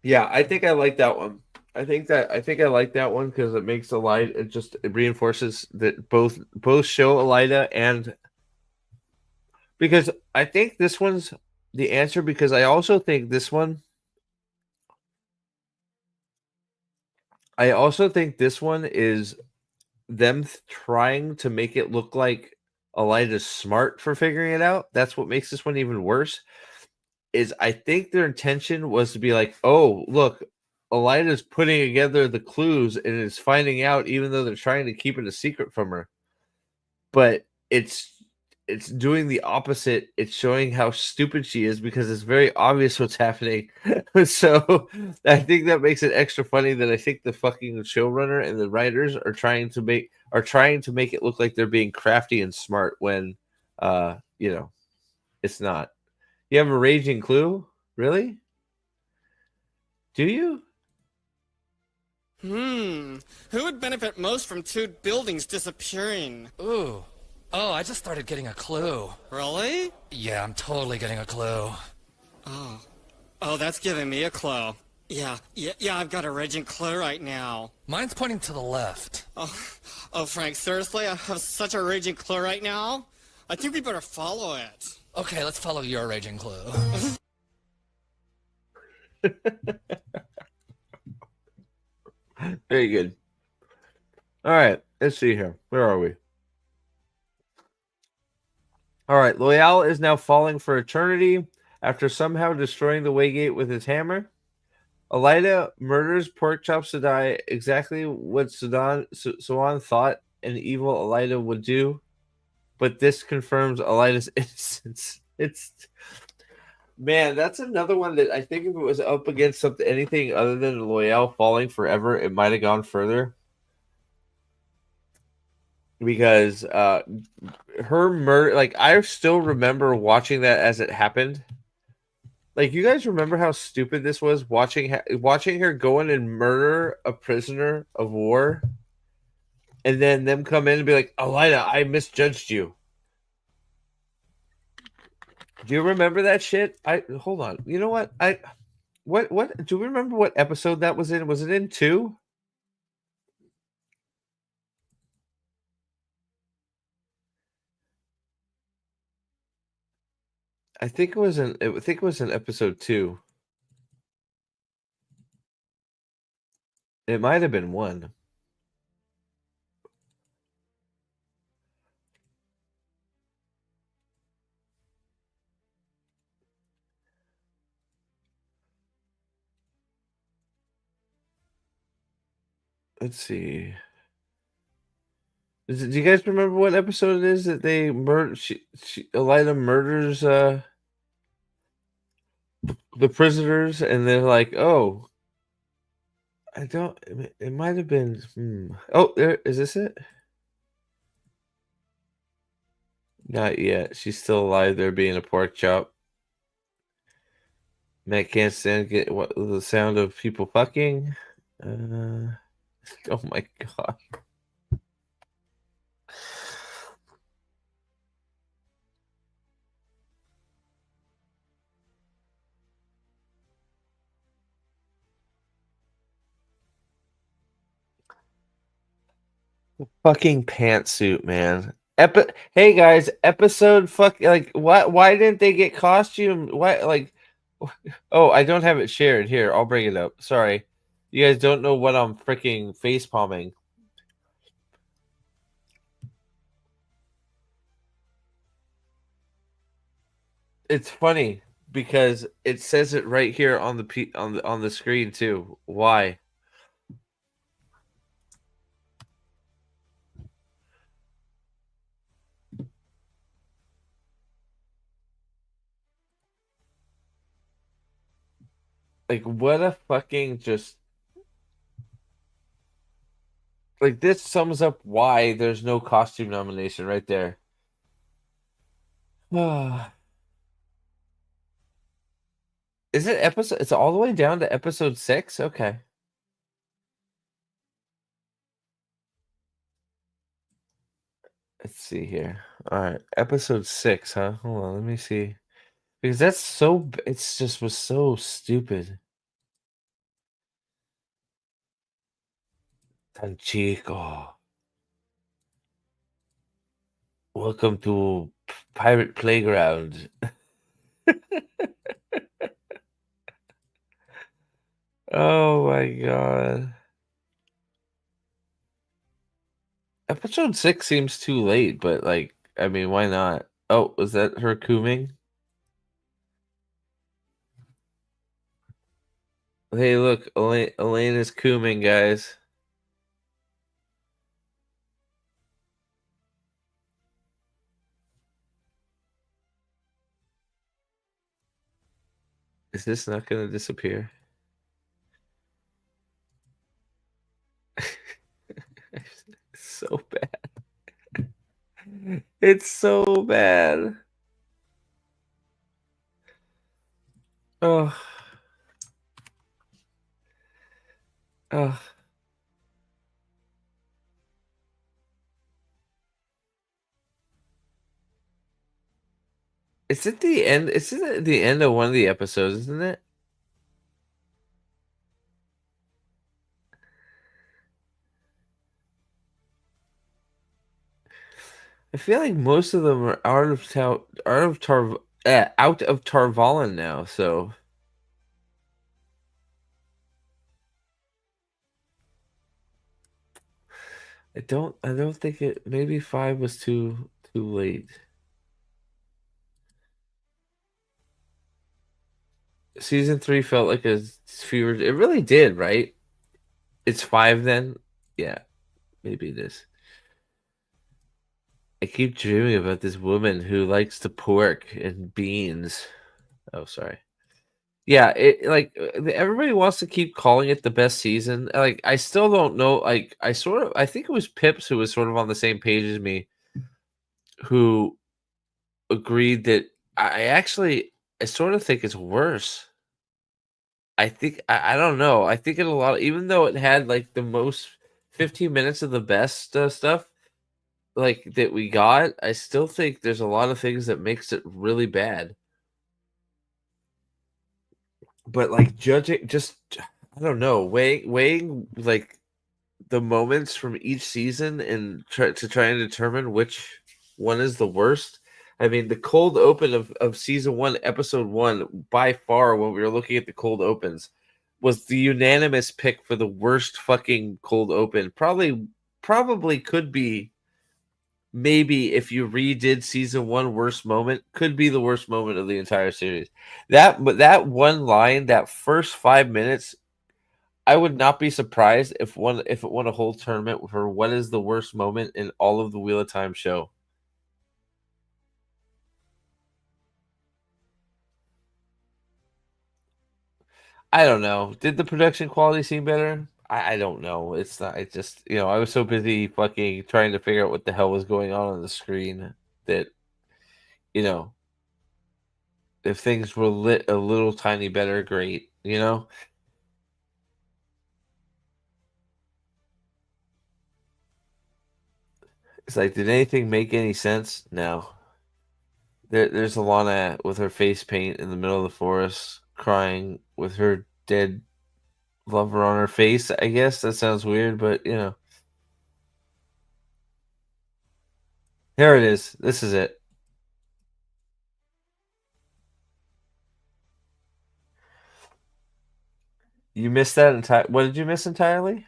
Yeah, I think I like that one. I think I like that one because it makes Elida. It reinforces that both show Elida and because I think this one's the answer because I also think this one. I also think this one is them trying to make it look like Elida's smart for figuring it out. That's what makes this one even worse. Is I think their intention was to be like, oh, look, Elida's putting together the clues and is finding out, even though they're trying to keep it a secret from her. But it's doing the opposite. It's showing how stupid she is because it's very obvious what's happening. So I think that makes it extra funny that I think the fucking showrunner and the writers are trying to make it look like they're being crafty and smart when it's not. You have a raging clue? Really? Do you? Who would benefit most from two buildings disappearing? Ooh. Oh, I just started getting a clue. Really? Yeah, I'm totally getting a clue. Oh, that's giving me a clue. Yeah, I've got a raging clue right now. Mine's pointing to the left. Oh, Frank, seriously? I have such a raging clue right now? I think we better follow it. Okay, let's follow your raging clue. Very good. All right, let's see here. Where are we? All right, Loial is now falling for eternity after somehow destroying the Waygate with his hammer. Elida murders Porkchop Sadai, exactly what Suan thought an evil Elida would do, but this confirms Elida's innocence. Man, that's another one that I think if it was up against anything other than Loial falling forever, it might have gone further. Because her murder, like I still remember watching that as it happened. Like you guys remember how stupid this was watching her go in and murder a prisoner of war, and then them come in and be like, "Elida, I misjudged you." Do you remember that shit? Hold on. You know what? What do you remember what episode that was in? Was it in 2? I think it was in episode 2. It might have been 1. let's see. Do you guys remember what episode it is that they Elida murders the prisoners, and they're like, "Oh, I don't." It might have been. Oh, there is this it? Not yet. She's still alive. There being a pork chop. Matt can't stand the sound of people fucking. Oh my god. Fucking pantsuit, man. Hey guys, episode like what? Why didn't they get costume? Why like? Oh, I don't have it shared. Here, I'll bring it up. Sorry, you guys don't know what I'm freaking face palming. It's funny because it says it right here on the screen too. Why? Like what a fucking just like this sums up why there's no costume nomination right there. Is it episode? It's all the way down to episode 6? Okay. Let's see here. All right, episode 6, huh? Hold on, let me see. Because that's so. It's just was so stupid. Tanchico. Welcome to Pirate Playground. Oh my god. Episode 6 seems too late, but like, I mean, why not? Oh, was that her cooming? Hey, look, Elaine is cooming, guys. Is this not going to disappear? It's so bad. It's so bad. Oh. Oh. It's at the end. It's at the end of one of the episodes, isn't it? I feel like most of them are out of town, out of Tarvalin now. So I don't think it. Maybe 5 was too late. Season 3 felt like a fewer. It really did, right? It's 5 then. Yeah, maybe it is. I keep dreaming about this woman who likes to pork and beans. Oh, sorry. Yeah, it like everybody wants to keep calling it the best season. Like I still don't know. Like I think it was Pips who was sort of on the same page as me, who agreed that I sort of think it's worse. I think I don't know. I think even though it had like the most 15 minutes of the best stuff like that we got, I still think there's a lot of things that makes it really bad. But like judging, just I don't know, weighing like the moments from each season and try and determine which one is the worst. I mean, the cold open of season 1, episode 1, by far, when we were looking at the cold opens, was the unanimous pick for the worst fucking cold open. Probably could be. Maybe if you redid season 1, worst moment could be the worst moment of the entire series. But that one line, that first 5 minutes, I would not be surprised if it won a whole tournament for what is the worst moment in all of the Wheel of Time show. I don't know. Did the production quality seem better? I don't know. It's not. It just I was so busy fucking trying to figure out what the hell was going on the screen that you know if things were lit a little tiny better, great. It's like, did anything make any sense? No. There's Alana with her face paint in the middle of the forest, crying with her dead lover on her face. I guess that sounds weird, but here it is. This is it. You missed that entire. What did you miss entirely?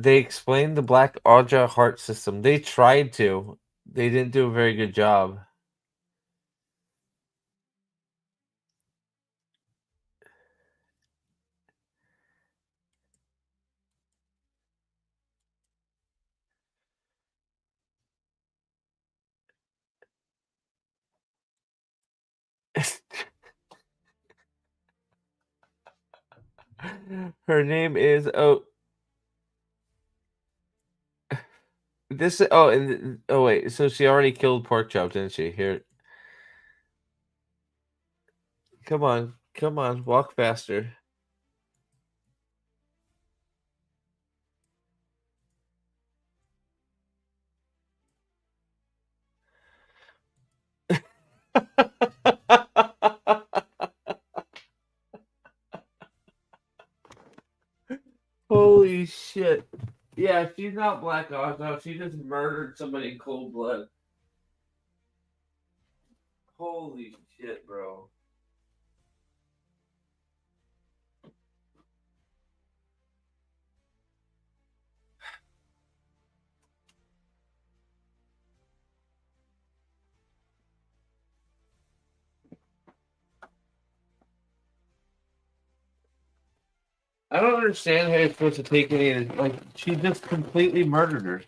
They explained the Black Aja heart system. They tried to. They didn't do a very good job. Her name is this and wait, so she already killed Porkchop, didn't she? Here, come on, walk faster. Holy shit! Yeah, she's not Black Ops. No, she just murdered somebody in cold blood. Holy shit, bro! I don't understand how you're supposed to take any. Like, she just completely murdered her.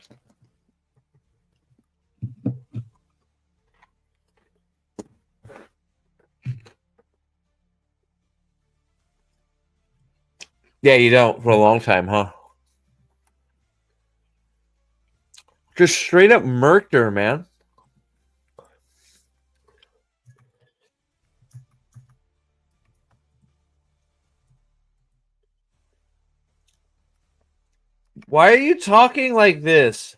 Yeah, you don't for a long time, huh? Just straight up murked her, man. Why are you talking like this?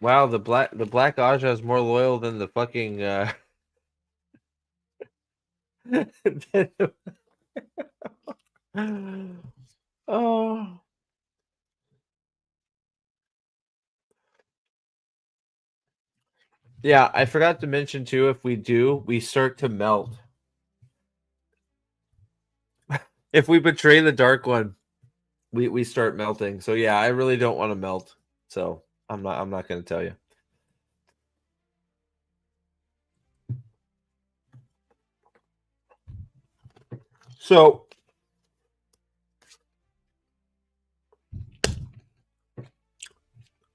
Wow, the Black Aja is more loyal than the fucking oh. Yeah, I forgot to mention too, if we do, we start to melt. If we betray the Dark One, we start melting. So yeah, I really don't want to melt. So I'm not gonna tell you. So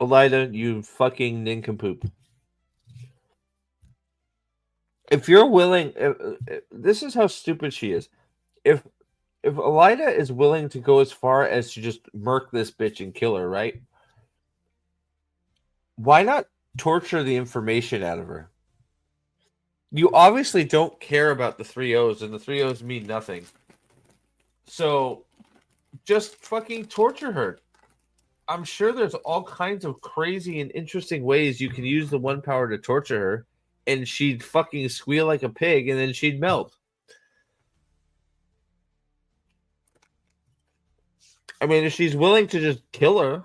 Elida, you fucking nincompoop. If you're willing, this is how stupid she is. If Elida is willing to go as far as to just murk this bitch and kill her, right? Why not torture the information out of her? You obviously don't care about the 3 O's, and the 3 O's mean nothing. So just fucking torture her. I'm sure there's all kinds of crazy and interesting ways you can use the one power to torture her, and she'd fucking squeal like a pig, and then she'd melt. I mean, if she's willing to just kill her,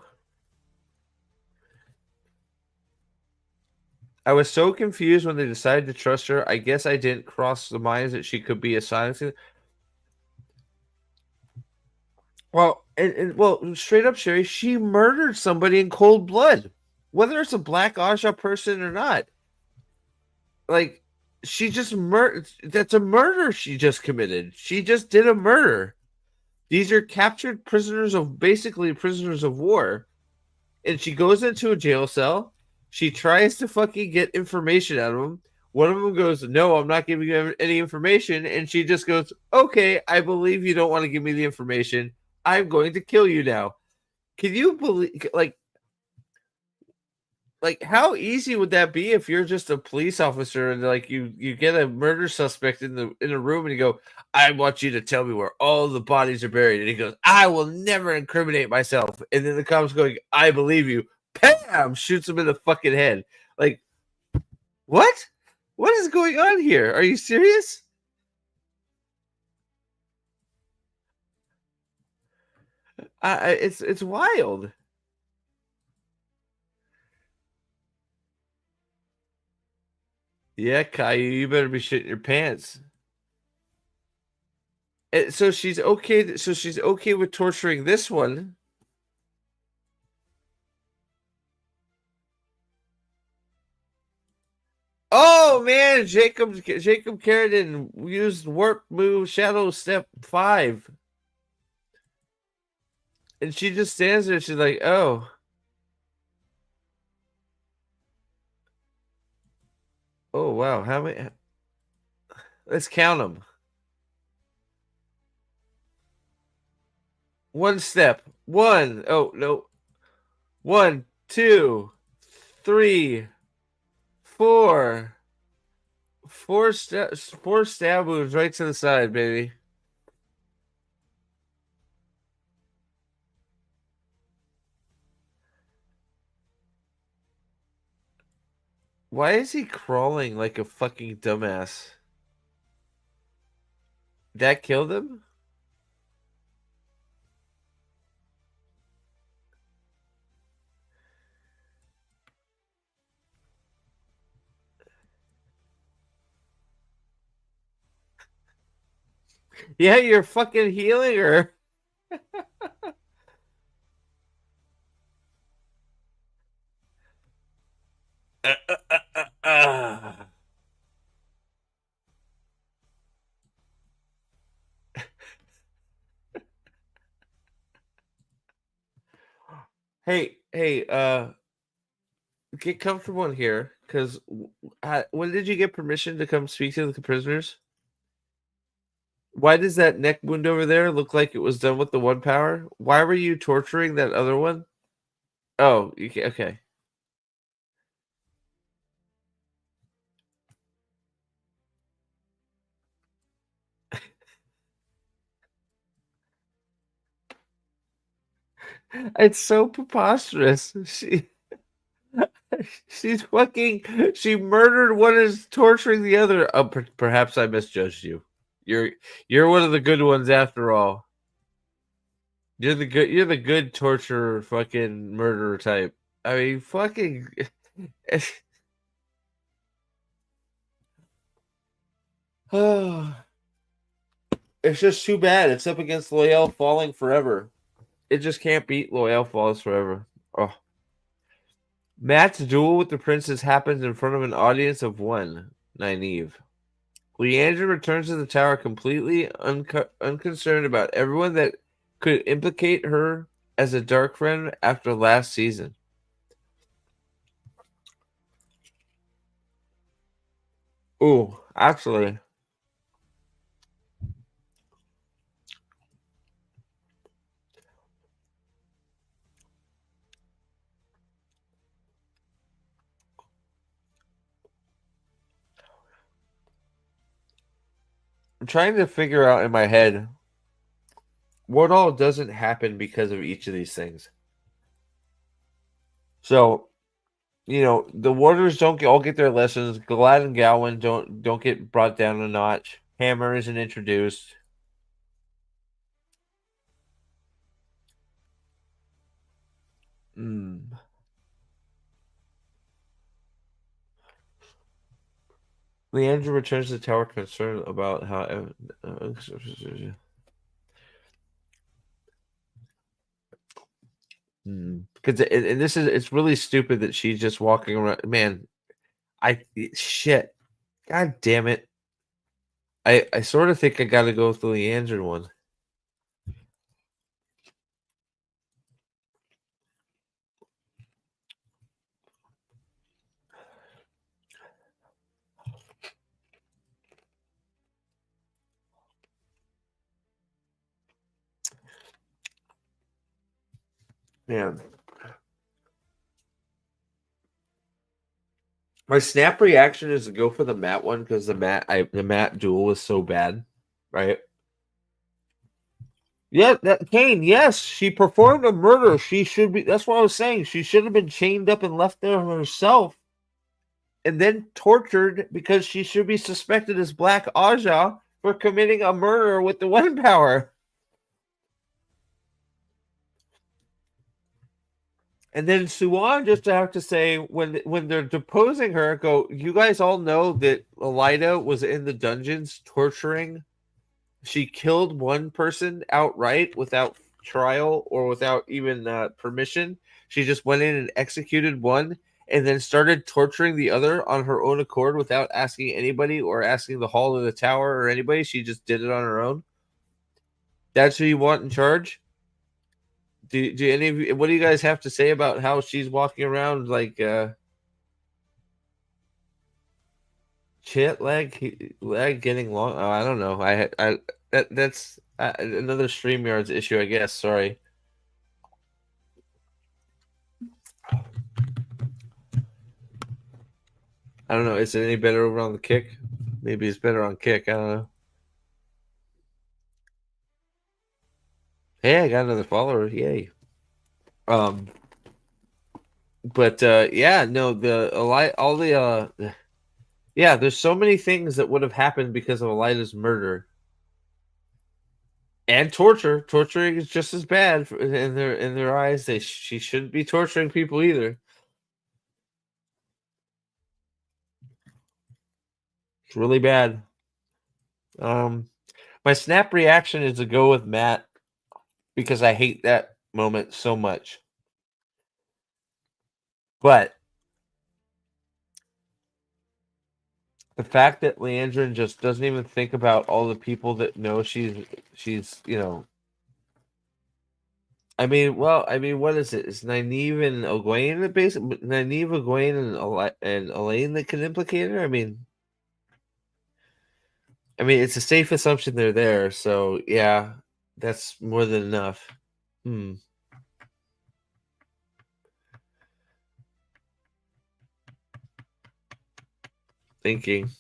I was so confused when they decided to trust her. I guess I didn't cross the minds that she could be a silencer. Well, well, straight up, Sherry, she murdered somebody in cold blood, whether it's a Black Aja person or not. Like, she just murdered. That's a murder she just committed. She just did a murder. These are captured prisoners of basically prisoners of war. And she goes into a jail cell. She tries to fucking get information out of them. One of them goes, "No, I'm not giving you any information." And she just goes, "Okay, I believe you don't want to give me the information. I'm going to kill you now." Can you believe, like how easy would that be if you're just a police officer and like you get a murder suspect in a room and you go, "I want you to tell me where all the bodies are buried," and he goes, "I will never incriminate myself," and then the cop's going, "I believe you," bam, shoots him in the fucking head. Like, what is going on here? Are you serious? It's wild. Yeah, Caillou, you better be shitting your pants. So she's okay. So she's okay with torturing this one. Oh man, Jacob Carradine used warp move Shadow Step 5. And she just stands there, she's like, "Oh. Oh wow, how many, let's count them. One step. One. Oh no. One, two, three, four. Four stab moves right to the side, baby. Why is he crawling like a fucking dumbass? That killed him? Yeah, you're fucking healing her. Hey, get comfortable in here, because when did you get permission to come speak to the prisoners? Why does that neck wound over there look like it was done with the one power? Why were you torturing that other one? Oh, okay. It's so preposterous. She's fucking. She murdered one and is torturing the other. Perhaps I misjudged you. You're you're one of the good ones after all. You're the good. You're the good torturer, fucking murderer type. I mean, fucking. Oh, it's just too bad. It's up against Loial falling forever. It just can't beat Loial falls forever. Oh. Matt's duel with the princess happens in front of an audience of one. Nynaeve. Leandra returns to the tower completely unconcerned about everyone that could implicate her as a dark friend after last season. Oh, actually, I'm trying to figure out in my head what all doesn't happen because of each of these things. So, the warders don't all get their lessons. Glad and Gowan don't get brought down a notch. Hammer isn't introduced. Hmm. Leandra returns to the tower concerned about how. Because and this is it's really stupid that she's just walking around. Man, shit. God damn it. I sort of think I got to go with the Leandra one. Man. My snap reaction is to go for the Matt one because the Matt duel was so bad, right? Yeah, that Kane. Yes, she performed a murder. She should be. That's what I was saying. She should have been chained up and left there herself, and then tortured because she should be suspected as Black Aja for committing a murder with the one power. And then Suwan just to have to say when they're deposing her, go. You guys all know that Elida was in the dungeons torturing. She killed one person outright without trial or without even permission. She just went in and executed one and then started torturing the other on her own accord without asking anybody or asking the hall or the tower or anybody. She just did it on her own. That's who you want in charge? Do any of you, what do you guys have to say about how she's walking around like leg getting long? Oh, I don't know. That's another StreamYard's issue, I guess. Sorry. I don't know. Is it any better over on the kick? Maybe it's better on kick. I don't know. Hey, I got another follower. Yay. But yeah, no, all the yeah, there's so many things that would have happened because of Elida's murder. And torture. Torturing is just as bad in their eyes. She shouldn't be torturing people either. It's really bad. My snap reaction is to go with Matt because I hate that moment so much. But the fact that Leandrin just doesn't even think about all the people that know she's I mean, what is it? It's Nynaeve and Egwene that basically Nynaeve, Egwene, and Elaine that can implicate her. I mean, it's a safe assumption they're there. So yeah, that's more than enough. Thinking.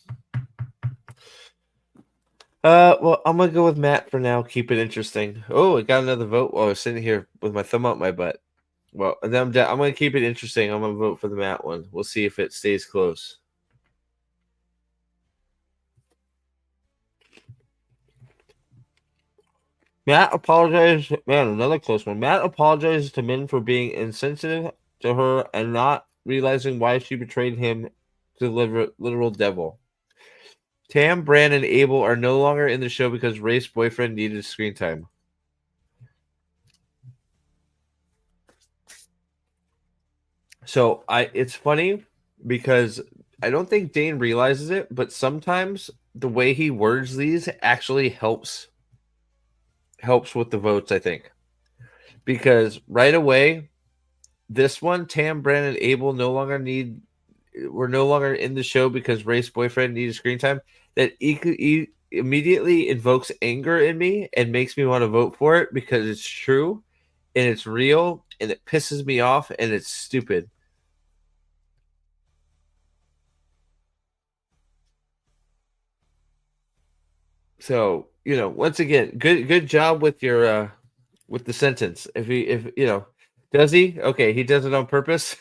Well, I'm gonna go with Matt for now. Keep it interesting. Oh, I got another vote while I was sitting here with my thumb up my butt. Well, and then I'm gonna keep it interesting. I'm gonna vote for the Matt one. We'll see if it stays close. Matt apologized. Man, another close one. Matt apologizes to Min for being insensitive to her and not realizing why she betrayed him to the literal devil. Tam, Bran, and Abel are no longer in the show because Rafe's boyfriend needed screen time. So it's funny because I don't think Dane realizes it, but sometimes the way he words these actually helps with the votes, I think. Because right away, this one, Tam, Bran, and Abel were no longer in the show because Rafe's boyfriend needed screen time. That he immediately invokes anger in me and makes me want to vote for it because it's true and it's real and it pisses me off and it's stupid. So, once again, good job with your with the sentence. If does he? Okay, he does it on purpose.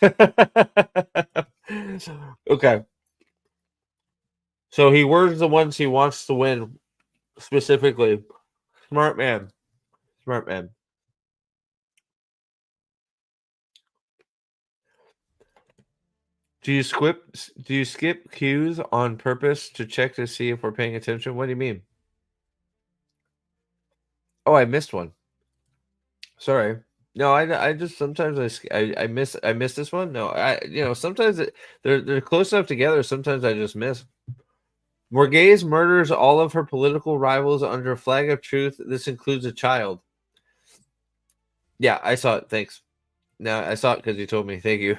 Okay. So he words the ones he wants to win specifically. Smart man. Smart man. Do you skip cues on purpose to check to see if we're paying attention? What do you mean? Oh, I missed one. Sorry. No, I just sometimes I miss this one. No, sometimes they're close enough together. Sometimes I just miss. Morgaze murders all of her political rivals under a flag of truth. This includes a child. Yeah, I saw it. Thanks. No, I saw it because you told me. Thank you.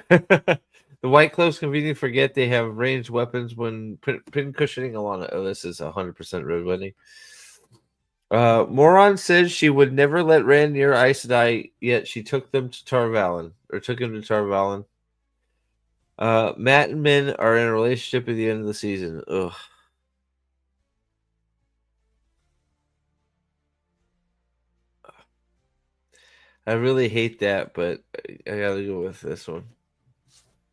The White Cloaks conveniently forget they have ranged weapons when pin cushioning along. Oh, this is 100% Red Wedding. Moron says she would never let Rand near Aes Sedai, yet she took them to Tarvalon, or took him to Tarvalon. Matt and Min are in a relationship at the end of the season. Ugh. I really hate that, but I gotta go with this one.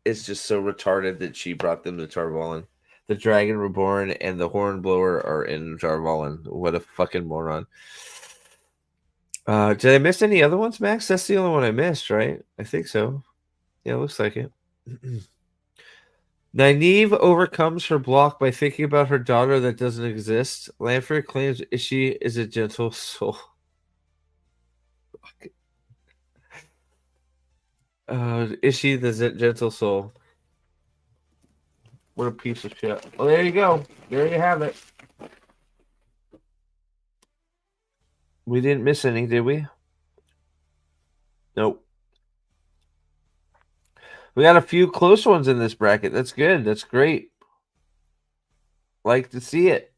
It's just so retarded that she brought them to Tarvalon. The Dragon Reborn and the Hornblower are in Tarvalon. What a fucking moron. Did I miss any other ones, Max? That's the only one I missed, right? I think so. Yeah, it looks like it. Nynaeve overcomes her block by thinking about her daughter that doesn't exist. Lanford claims she is a gentle soul. Is she the gentle soul? What a piece of shit. Well, there you go. There you have it. We didn't miss any, did we? Nope. We got a few close ones in this bracket. That's good. That's great. Like to see it.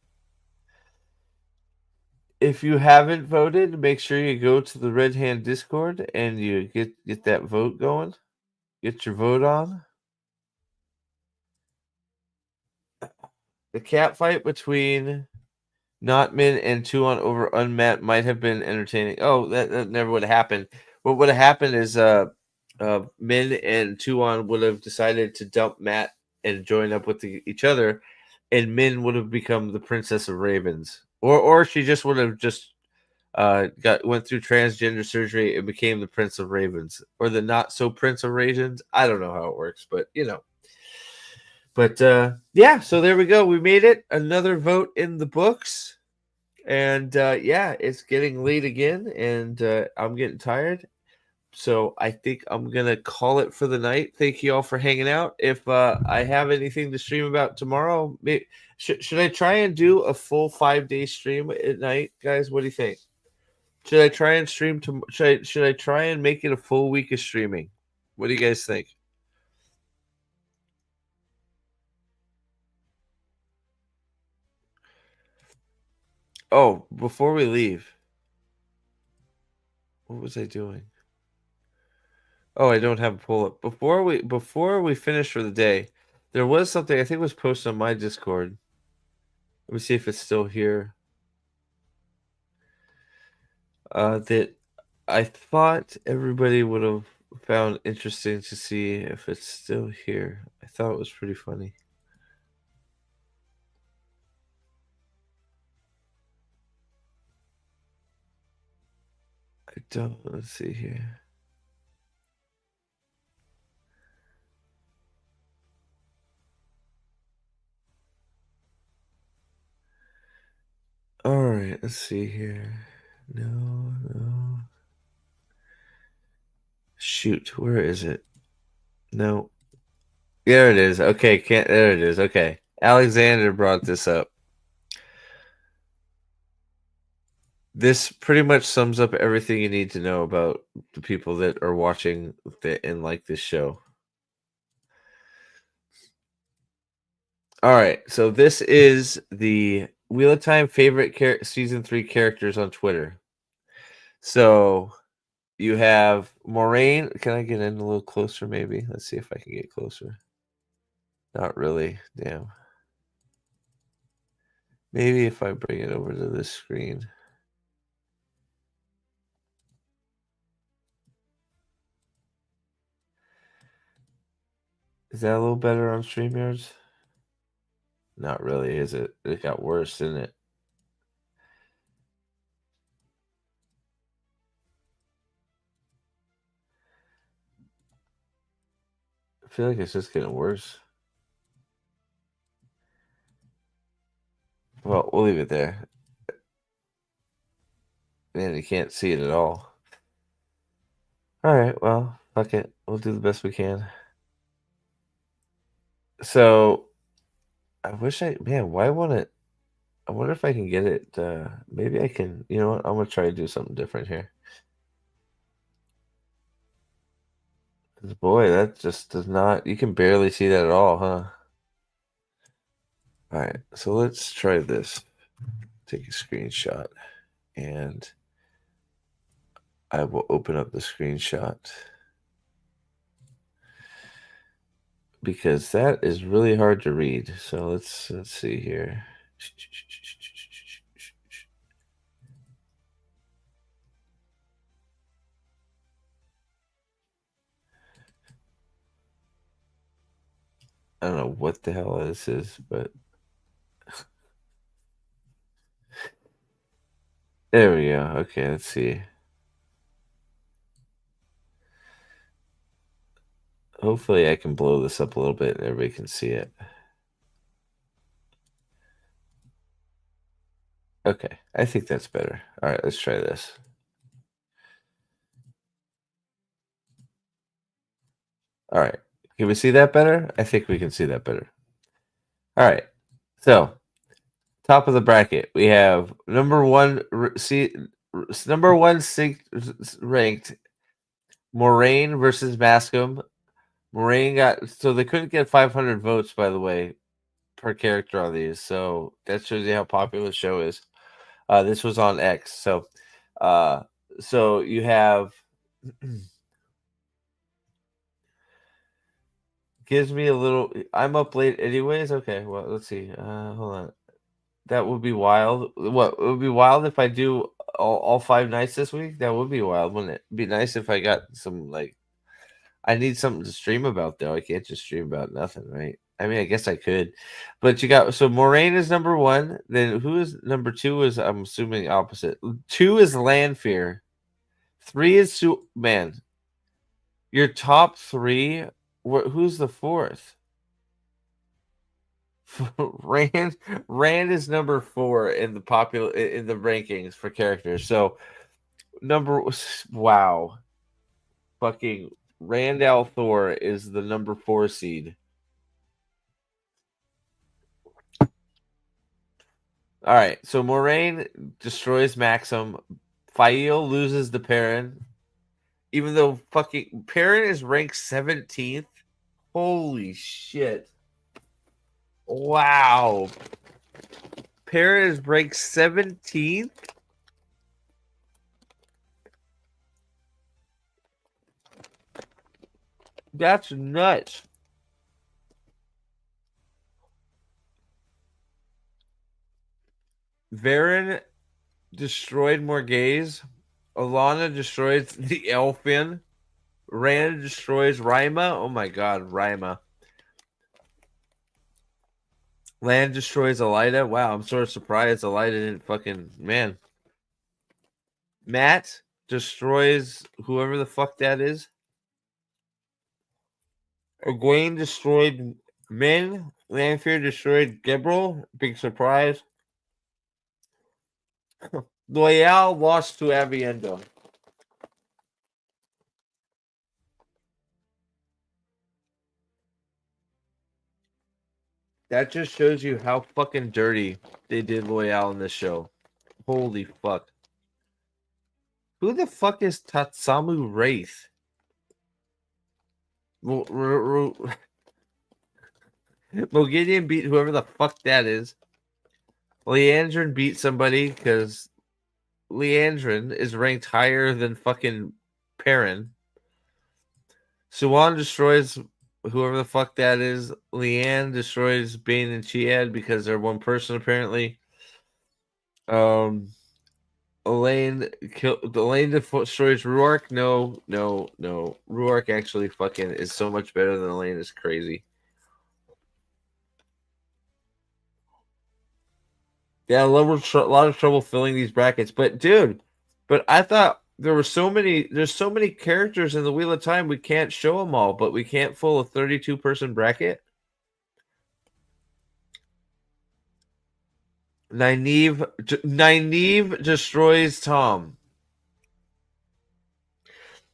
If you haven't voted, make sure you go to the Red Hand Discord and you get that vote going. Get your vote on. The cat fight between Notman and Tuon over Unmat might have been entertaining. Oh, that never would have happened. What would have happened is Min and Tuon would have decided to dump Matt and join up with each other, and Min would have become the Princess of Ravens, or she just would have just went through transgender surgery and became the Prince of Ravens, or the not so Prince of Ravens. I don't know how it works, but you know. But yeah, so there we go. We made it. Another vote in the books. And yeah, it's getting late again, and I'm getting tired. So I think I'm going to call it for the night. Thank you all for hanging out. If I have anything to stream about tomorrow, should I try and do a full 5-day stream at night, guys? What do you think? Should I try and stream should I try and make it a full week of streaming? What do you guys think? Oh, before we leave, what was I doing? Oh, I don't have a pull up. Before we finish for the day, there was something I think was posted on my Discord. Let me see if it's still here. That I thought everybody would have found interesting to see if it's still here. I thought it was pretty funny. I don't. Let's see here. All right, let's see here. No. Shoot, where is it? No. There it is. Okay, there it is. Okay. Alexander brought this up. This pretty much sums up everything you need to know about the people that are watching and like this show. All right, so this is the Wheel of Time favorite season 3 characters on Twitter. So you have Moraine. Can I get in a little closer? Maybe. Let's see if I can get closer. Not really. Damn. Maybe if I bring it over to this screen. Is that a little better on StreamYards? Not really, is it? It got worse, didn't it? I feel like it's just getting worse. Well, we'll leave it there. Man, you can't see it at all. All right, well, fuck it. We'll do the best we can. So, I wish man, why won't it? I wonder if I can get it. Maybe I can. You know what? I'm gonna try to do something different here. 'Cause boy, that just does not. You can barely see that at all, huh? All right, so let's try this. Take a screenshot, and I will open up the screenshot because that is really hard to read. So let's see here. I don't know what the hell this is, but there we go. Okay, let's see. Hopefully I can blow this up a little bit and everybody can see it. Okay, I think that's better. All right, let's try this. All right, can we see that better? I think we can see that better. All right, so top of the bracket, we have number one ranked Moraine versus Mascom. Moraine got, so they couldn't get 500 votes, by the way, per character on these. So that shows you how popular the show is. This was on X. So you have gives me a little. I'm up late anyways. Okay, well let's see. Hold on. That would be wild. What it would be wild if I do all 5 nights this week? That would be wild, wouldn't it? Be nice if I got some like. I need something to stream about though. I can't just stream about nothing, right? I mean, I guess I could, but you got so Moraine is number one. Then who is number two? Is I'm assuming opposite. 2 is Landfear. 3 is man. Your top 3. Who's the 4th? Rand is number 4 in the rankings for characters. So wow, fucking Rand al'Thor is the number 4 seed. All right, so Moraine destroys Maxim. Fael loses to Perrin, even though fucking Perrin is ranked 17th. Holy shit! Wow, Perrin is ranked 17th. That's nuts. Varen destroyed Morghese. Alana destroys the Elfin. Rand destroys Rima. Oh my god, Rima. Land destroys Elida. Wow, I'm sort of surprised Elida didn't fucking man. Matt destroys whoever the fuck that is. Egwene destroyed Min. Lanfear destroyed Gabriel. Big surprise. Loial lost to Avienda. That just shows you how fucking dirty they did Loial in this show. Holy fuck. Who the fuck is Tatsamu Wraith? Mogideon beat whoever the fuck that is. Leandrin beat somebody because Leandrin is ranked higher than fucking Perrin. Suwan destroys whoever the fuck that is. Leanne destroys Bane and Chiad because they're one person apparently. Elaine destroys Ruark. No. Ruark actually fucking is so much better than Elaine. It's crazy. Yeah, a lot of trouble filling these brackets, but dude, I thought there's so many characters in the Wheel of Time we can't show them all, but we can't fill a 32-person bracket. Nynaeve destroys Tom.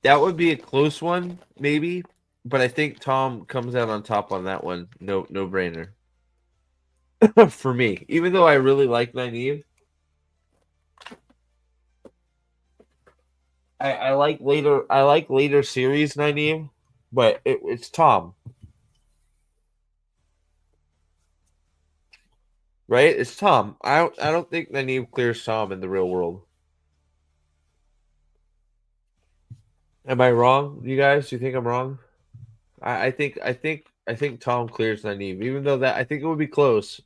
That would be a close one, maybe, but I think Tom comes out on top on that one. No brainer. For me, even though I really like Nynaeve, I like later series Nynaeve, but it's Tom, right? It's Tom. I don't think Nynaeve clears Tom in the real world. Am I wrong, you guys? Do you think I'm wrong? I think Tom clears Nynaeve, even though that I think it would be close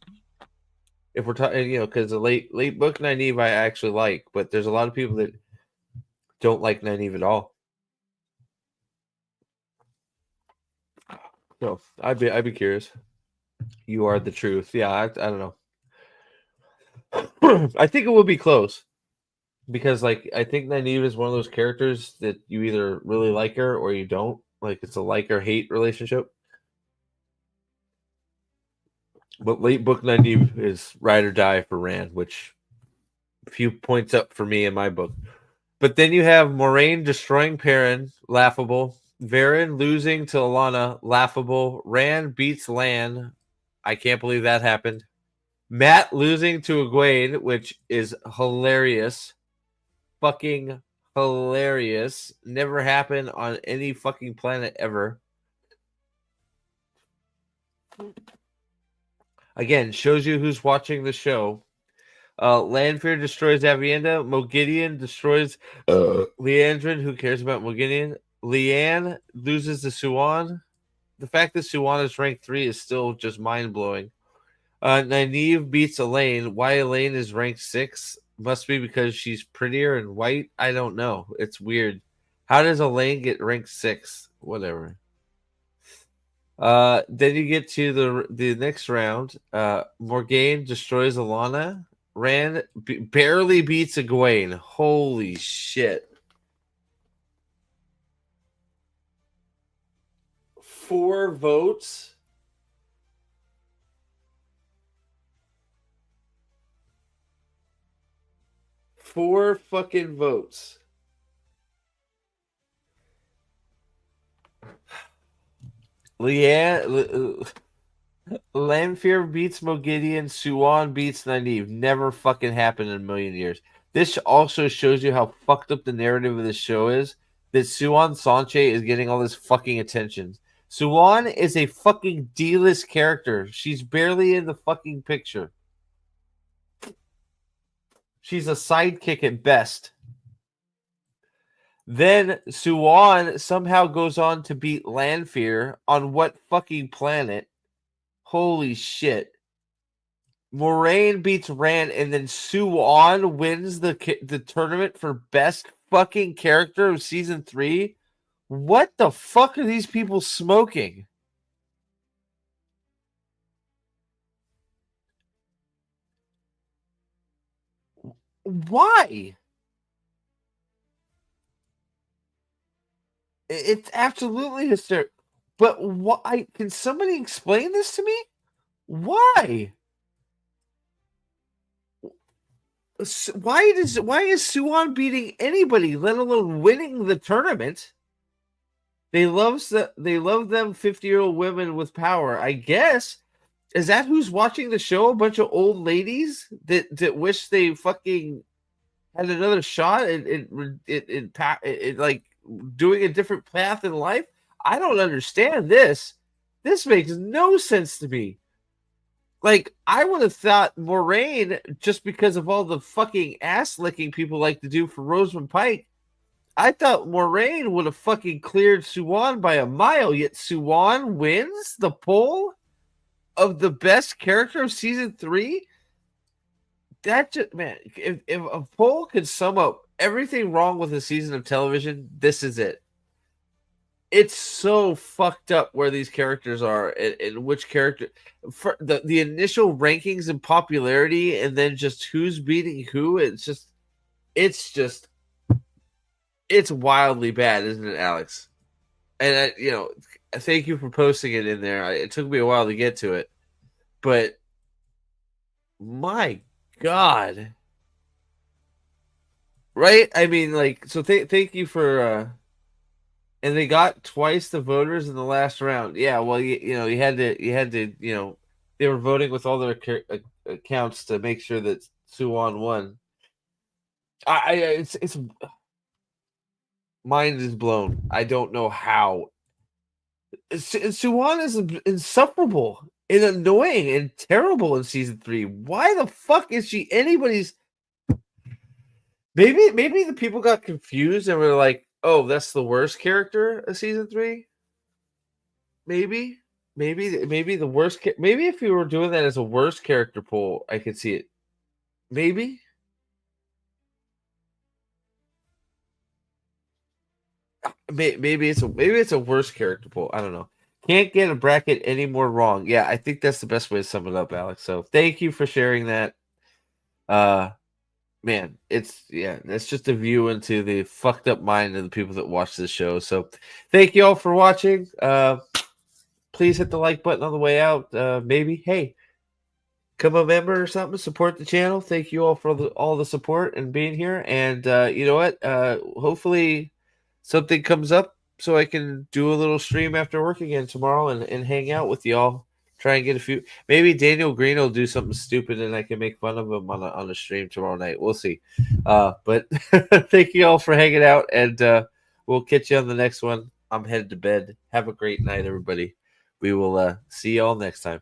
if we're talking, because the late book Nynaeve I actually like, but there's a lot of people that don't like Nynaeve at all. So I'd be curious. You are the truth. Yeah, I don't know. I think it will be close because I think Nynaeve is one of those characters that you either really like her or you don't. Like it's a like or hate relationship. But late book Nynaeve is ride or die for Rand, which a few points up for me in my book. But then you have Moraine destroying Perrin, laughable. Varen losing to Alana, laughable. Rand beats Lan. I can't believe that happened. Matt losing to Egwene, which is hilarious. Fucking hilarious. Never happened on any fucking planet ever. Again, shows you who's watching the show. Lanfear destroys Avienda. Mogideon destroys Leandrin. Who cares about Mogideon? Leanne loses to Suan. The fact that Suan is ranked 3 is still just mind-blowing. Nynaeve beats Elaine. Why Elaine is ranked 6? Must be because she's prettier and white. I don't know. It's weird. How does Elaine get ranked 6? Whatever. Then you get to the next round. Morgane destroys Alana. Rand barely beats Egwene. Holy shit. 4 votes. Four fucking votes. Lanfear beats Mogideon. Suan beats Nynaeve. Never fucking happened in a million years. This also shows you how fucked up the narrative of the show is. That Suan Sanche is getting all this fucking attention. Suan is a fucking D-list character. She's barely in the fucking picture. She's a sidekick at best. Then Suan somehow goes on to beat Lanfear on what fucking planet? Holy shit. Moraine beats Rand, and then Suan wins the tournament for best fucking character of season 3. What the fuck are these people smoking? Why? It's absolutely hysterical. But why? Can somebody explain this to me? Why? Why is Suan beating anybody, let alone winning the tournament? They love them 50-year-old women with power. I guess. Is that who's watching the show? A bunch of old ladies that wish they fucking had another shot at like doing a different path in life? I don't understand this. This makes no sense to me. Like, I would have thought Moraine, just because of all the fucking ass licking people like to do for Rosamund Pike, I thought Moraine would have fucking cleared Suan by a mile, yet Suan wins the poll of the best character of season 3? That just, man, if a poll could sum up everything wrong with a season of television, this is it. It's so fucked up where these characters are and which character for the initial rankings and popularity, and then just who's beating who. It's wildly bad, isn't it, Alex? And thank you for posting it in there. It took me a while to get to it, but my God. Right? I mean, like, so thank you for and they got twice the voters in the last round. Yeah, well, you had to, they were voting with all their accounts to make sure that Suwon won. It's mind is blown. I don't know how. Suwon is insufferable and annoying and terrible in season 3. Why the fuck is she anybody's? Maybe the people got confused and were like, "Oh, that's the worst character of season 3." Maybe the worst. Maybe if you were doing that as a worst character poll, I could see it. Maybe. Maybe it's a worse character poll. I don't know. Can't get a bracket any more wrong. Yeah, I think that's the best way to sum it up, Alex. So thank you for sharing that. Man, it's just a view into the fucked up mind of the people that watch this show. So thank you all for watching. Please hit the like button on the way out. Maybe, hey, become a member or something. Support the channel. Thank you all for all the support and being here. And you know what? Hopefully something comes up so I can do a little stream after work again tomorrow and hang out with y'all. Try and get a few. Maybe Daniel Green will do something stupid and I can make fun of him on a stream tomorrow night. We'll see. But thank you all for hanging out, and we'll catch you on the next one. I'm headed to bed. Have a great night, everybody. We will see you all next time.